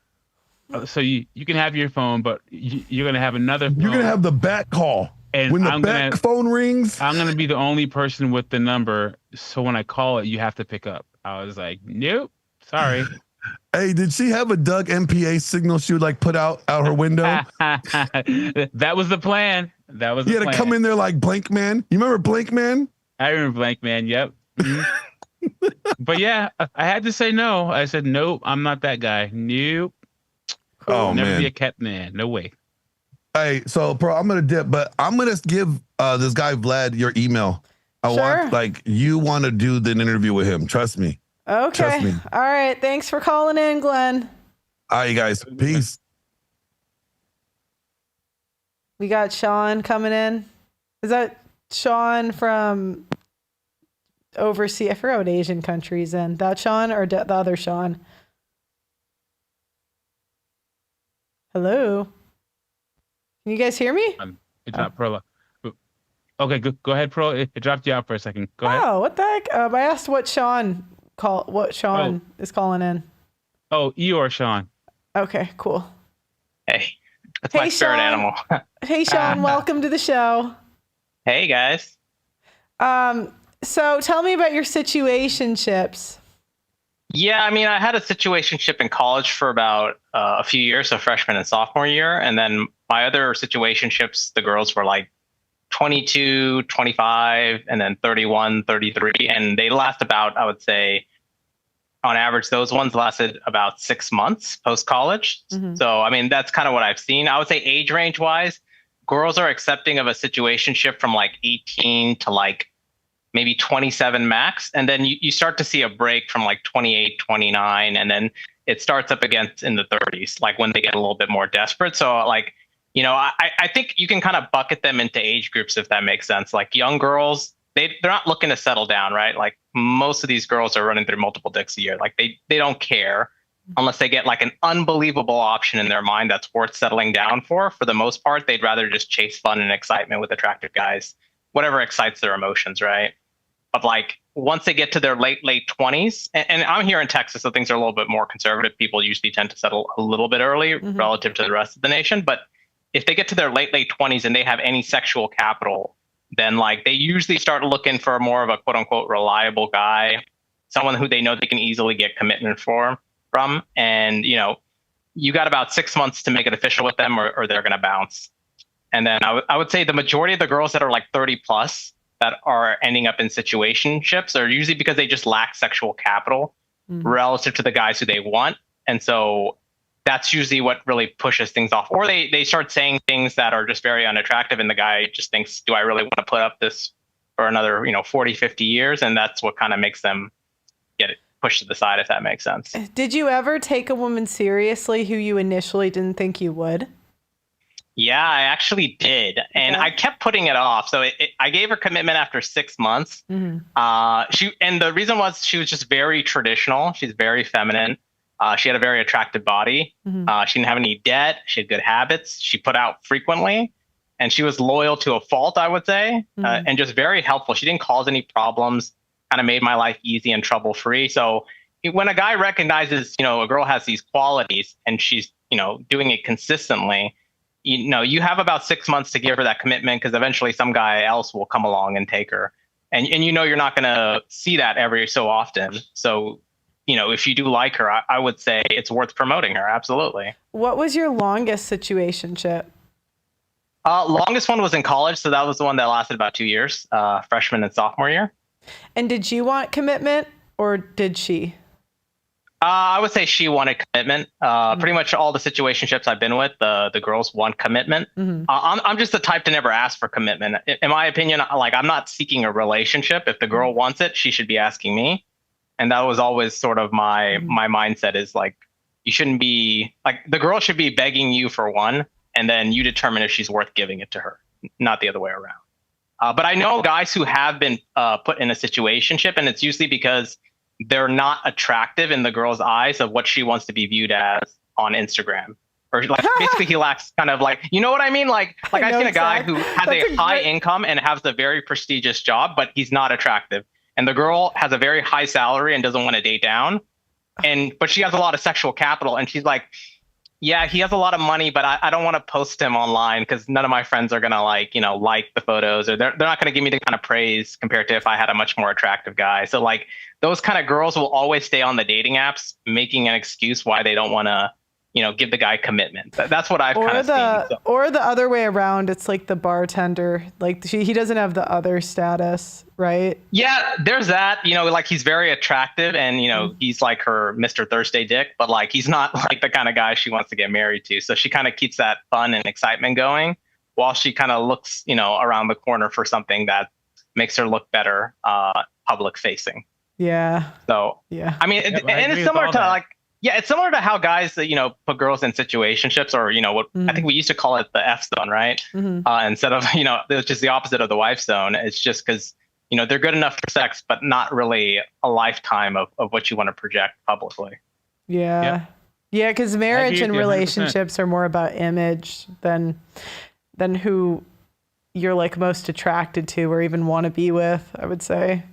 so you can have your phone, but you're going to have another phone.
You're going to have the back call. And when the back phone rings,
I'm going to be the only person with the number. So when I call it, you have to pick up. I was like, nope, sorry.
Hey, did she have a Doug MPA signal she would like put out her window?
That was the plan. That was the plan.
You had to come in there like Blank Man. You remember Blank Man?
I remember Blank Man. Yep. Mm-hmm. But yeah, I had to say no. I said, nope, I'm not that guy. Nope.
Oh,
never be a kept man. No way.
Hey, so bro, I'm gonna dip, but I'm gonna give this guy Vlad your email. You want to do the interview with him. Trust me.
Okay.
Trust me.
All right. Thanks for calling in, Glenn.
All right, you guys. Peace.
We got Sean coming in. Is that Sean from overseas? I forgot what Asian country he's in. That Sean or the other Sean? Hello? Can you guys hear me?
It's not Pearly. Okay, go ahead, Pearly. It dropped you out for a second. Go ahead.
Oh, what the heck? I asked what Sean is calling in.
Oh, Eeyore Sean.
Okay, cool.
Hey, that's my spirit animal.
Hey, Sean, welcome to the show.
Hey, guys.
So tell me about your situationships.
Yeah, I mean, I had a situationship in college for about a few years, so freshman and sophomore year. And then my other situationships, the girls were like 22, 25, and then 31, 33. And they last about, I would say, on average, those ones lasted about 6 months post-college. Mm-hmm. So, I mean, that's kind of what I've seen. I would say age range-wise, girls are accepting of a situationship from like 18 to like maybe 27 max. And then you start to see a break from like 28, 29, and then it starts up again in the 30s, like when they get a little bit more desperate. So like, you know, I think you can kind of bucket them into age groups, if that makes sense. Like young girls, they're not looking to settle down, right? Like most of these girls are running through multiple dicks a year. Like they don't care unless they get like an unbelievable option in their mind that's worth settling down for. For the most part, they'd rather just chase fun and excitement with attractive guys, whatever excites their emotions, right? but like once they get to their late 20s, and I'm here in Texas, so things are a little bit more conservative. People usually tend to settle a little bit early relative to the rest of the nation. But if they get to their late 20s and they have any sexual capital, then like they usually start looking for more of a quote unquote reliable guy, someone who they know they can easily get commitment from. And, you know, you got about 6 months to make it official with them or they're going to bounce. And then I would say the majority of the girls that are like 30 plus that are ending up in situationships are usually because they just lack sexual capital relative to the guys who they want. And so that's usually what really pushes things off. Or they start saying things that are just very unattractive and the guy just thinks, do I really want to put up this for another, 40, 50 years? And that's what kind of makes them get it pushed to the side, if that makes sense.
Did you ever take a woman seriously who you initially didn't think you would?
Yeah, I actually did. And I kept putting it off. So I gave her commitment after 6 months. And the reason was she was just very traditional. She's very feminine. She had a very attractive body. She didn't have any debt. She had good habits. She put out frequently. And she was loyal to a fault, I would say, and just very helpful. She didn't cause any problems, kind of made my life easy and trouble-free. So when a guy recognizes, a girl has these qualities and she's, doing it consistently, you have about 6 months to give her that commitment because eventually some guy else will come along and take her. And you're not going to see that every so often. So, if you do like her, I would say it's worth promoting her. Absolutely.
What was your longest situationship?
Longest one was in college. So that was the one that lasted about 2 years, freshman and sophomore year.
And did you want commitment or did she?
I would say she wanted commitment. Pretty much all the situationships I've been with, the girls want commitment. I'm just the type to never ask for commitment. In my opinion, like I'm not seeking a relationship. If the girl wants it, she should be asking me. And that was always sort of my mindset is like, you shouldn't be like the girl should be begging you for one, and then you determine if she's worth giving it to her, not the other way around. But I know guys who have been put in a situationship, and it's usually because they're not attractive in the girl's eyes of what she wants to be viewed as on Instagram. Or like basically he lacks kind of like, you know what I mean? Like I've seen a guy who has a high income and has a very prestigious job, but he's not attractive. And the girl has a very high salary and doesn't want to date down. But she has a lot of sexual capital. And she's like, yeah, he has a lot of money, but I don't want to post him online because none of my friends are going to like the photos, or they're not going to give me the kind of praise compared to if I had a much more attractive guy. So like those kind of girls will always stay on the dating apps, making an excuse why they don't want to, give the guy commitment. That's what I've kind of seen. So.
Or the other way around. It's like the bartender, like he doesn't have the other status, right?
Yeah, there's that, like he's very attractive and, he's like her Mr. Thursday dick, but like, he's not like the kind of guy she wants to get married to. So she kind of keeps that fun and excitement going while she kind of looks, around the corner for something that makes her look better, public facing.
Yeah.
So,
yeah,
I mean, and it's similar to like, yeah, it's similar to how guys that, put girls in situationships or, what I think we used to call it the F zone, right? Instead of, it's just the opposite of the wife zone. It's just because, they're good enough for sex, but not really a lifetime of what you want to project publicly.
Yeah. Yeah. Because marriage and
100%.
relationships are more about image than who you're like most attracted to or even want to be with, I would say.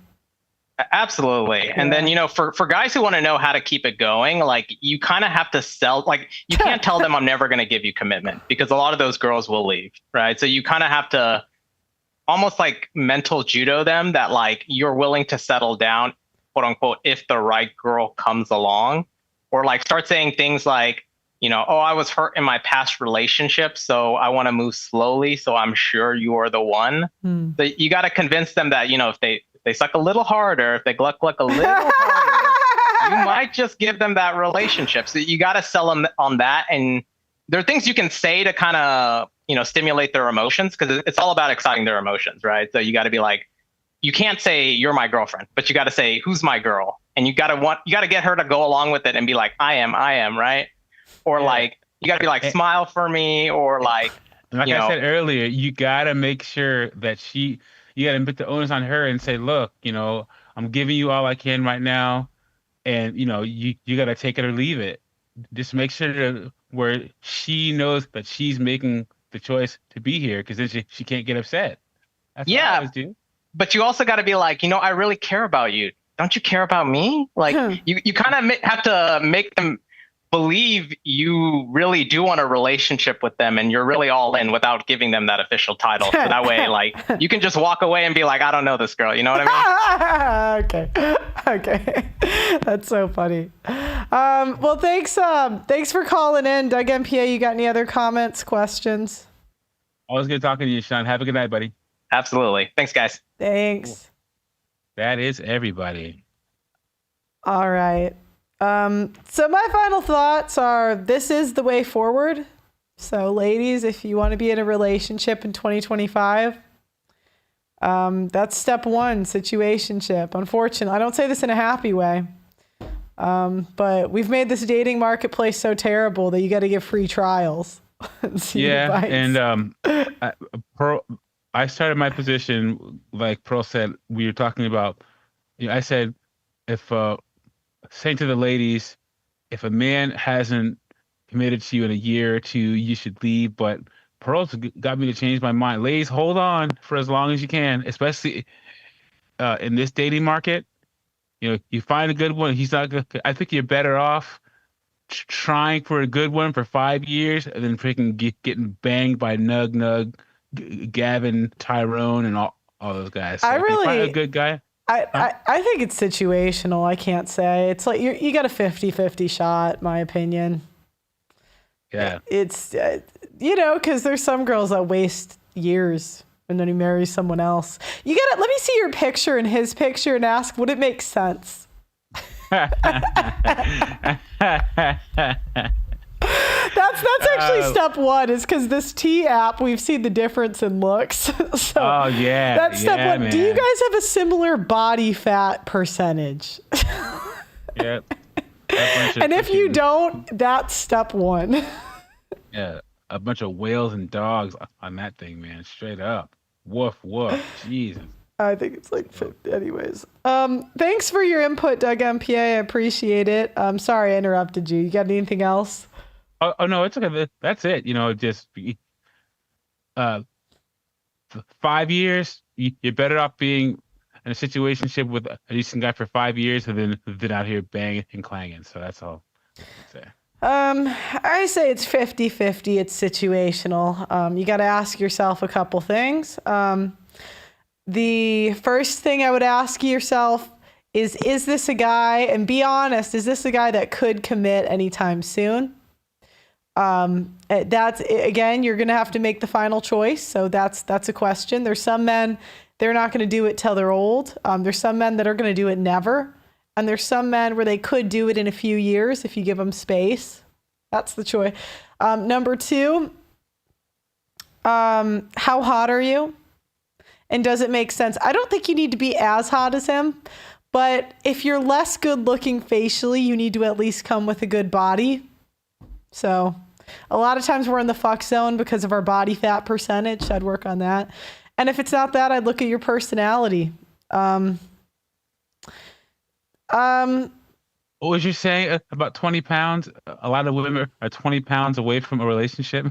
Absolutely. And then, for guys who want to know how to keep it going, like you kind of have to sell, like you can't tell them I'm never going to give you commitment because a lot of those girls will leave. Right. So you kind of have to almost like mental judo them that like you're willing to settle down, quote unquote, if the right girl comes along, or like start saying things like, oh, I was hurt in my past relationship, so I want to move slowly. So I'm sure you are the one. So you got to convince them that, if they suck a little harder, if they gluck a little harder, you might just give them that relationship. So you got to sell them on that. And there are things you can say to kind of, stimulate their emotions because it's all about exciting their emotions, right? So you got to be like, you can't say you're my girlfriend, but you got to say, who's my girl? And you got to get her to go along with it and be like, I am, right? Or like, you got to be like, smile for me, or like
I said earlier, you got to make sure that you got to put the onus on her and say, look, I'm giving you all I can right now. And, you got to take it or leave it. Just make sure that where she knows that she's making the choice to be here, because then she can't get upset. That's what I always do.
but you also got to be like, I really care about you. Don't you care about me? Like you kind of have to make them believe you really do want a relationship with them and you're really all in without giving them that official title. So that way, like, you can just walk away and be like, I don't know this girl. You know what I
mean? Okay. That's so funny. Well, thanks for calling in, Doug MPA. You got any other comments, questions?
Always good talking to you, Sean. Have a good night, buddy.
Absolutely. Thanks, guys.
Thanks.
That is everybody.
All right. So my final thoughts are, this is the way forward. So ladies, if you want to be in a relationship in 2025, that's step one, situationship. Unfortunately, I don't say this in a happy way. But we've made this dating marketplace so terrible that you got to give free trials.
Yeah. And, I started my position, like Pearl said, we were talking about, I said, saying to the ladies, if a man hasn't committed to you in a year or two, you should leave. But Pearl's got me to change my mind. Ladies, hold on for as long as you can, especially in this dating market. You find a good one. He's not good. I think you're better off trying for a good one for 5 years and then freaking getting banged by Nug, Gavin, Tyrone, and all those guys. So if you find a good guy.
I think it's situational. I can't say. It's like you got a 50-50 shot, my opinion.
Yeah.
It's, because there's some girls that waste years and then he marries someone else. You got to let me see your picture and his picture and ask, would it make sense? That's actually step one, is because this T app, we've seen the difference in looks. So
oh yeah,
that's step one.
Man.
Do you guys have a similar body fat percentage?
Yep.
And if you don't, that's step one.
Yeah, a bunch of whales and dogs on that thing, man. Straight up. Woof woof. Jesus.
I think it's like 50 anyways. Thanks for your input, Doug MPA. I appreciate it. I'm sorry I interrupted you. You got anything else?
Oh no, it's okay. That's it. Just 5 years. You're better off being in a situationship with a decent guy for 5 years than out here banging and clanging. So that's all I say.
I say it's 50-50. It's situational. You got to ask yourself a couple things. The first thing I would ask yourself is this a guy, and be honest, is this a guy that could commit anytime soon? That's, again, you're going to have to make the final choice. So that's a question. There's some men, they're not going to do it till they're old. There's some men that are going to do it never. And there's some men where they could do it in a few years if you give them space. That's the choice. Number two, how hot are you? And does it make sense? I don't think you need to be as hot as him, but if you're less good looking facially, you need to at least come with a good body. So a lot of times we're in the fuck zone because of our body fat percentage. So I'd work on that. And if it's not that, I'd look at your personality.
What was you saying about 20 pounds? A lot of women are 20 pounds away from a relationship.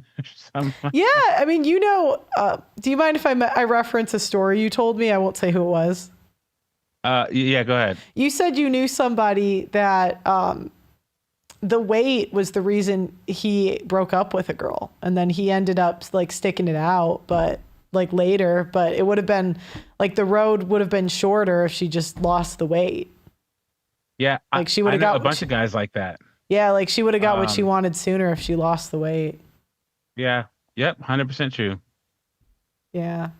Yeah. I mean, do you mind if I reference a story you told me? I won't say who it was.
Yeah, go ahead.
You said you knew somebody that the weight was the reason he broke up with a girl. And then he ended up like sticking it out, but like later, but it would have been like the road would have been shorter if she just lost the weight.
Yeah,
like she would have got
a bunch of guys like that.
Yeah, like she would have got what she wanted sooner if she lost the weight.
Yeah, yep, 100% true.
Yeah.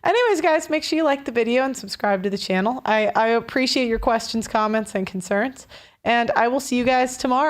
Anyways, guys, make sure you like the video and subscribe to the channel. I appreciate your questions, comments, and concerns, and I will see you guys tomorrow.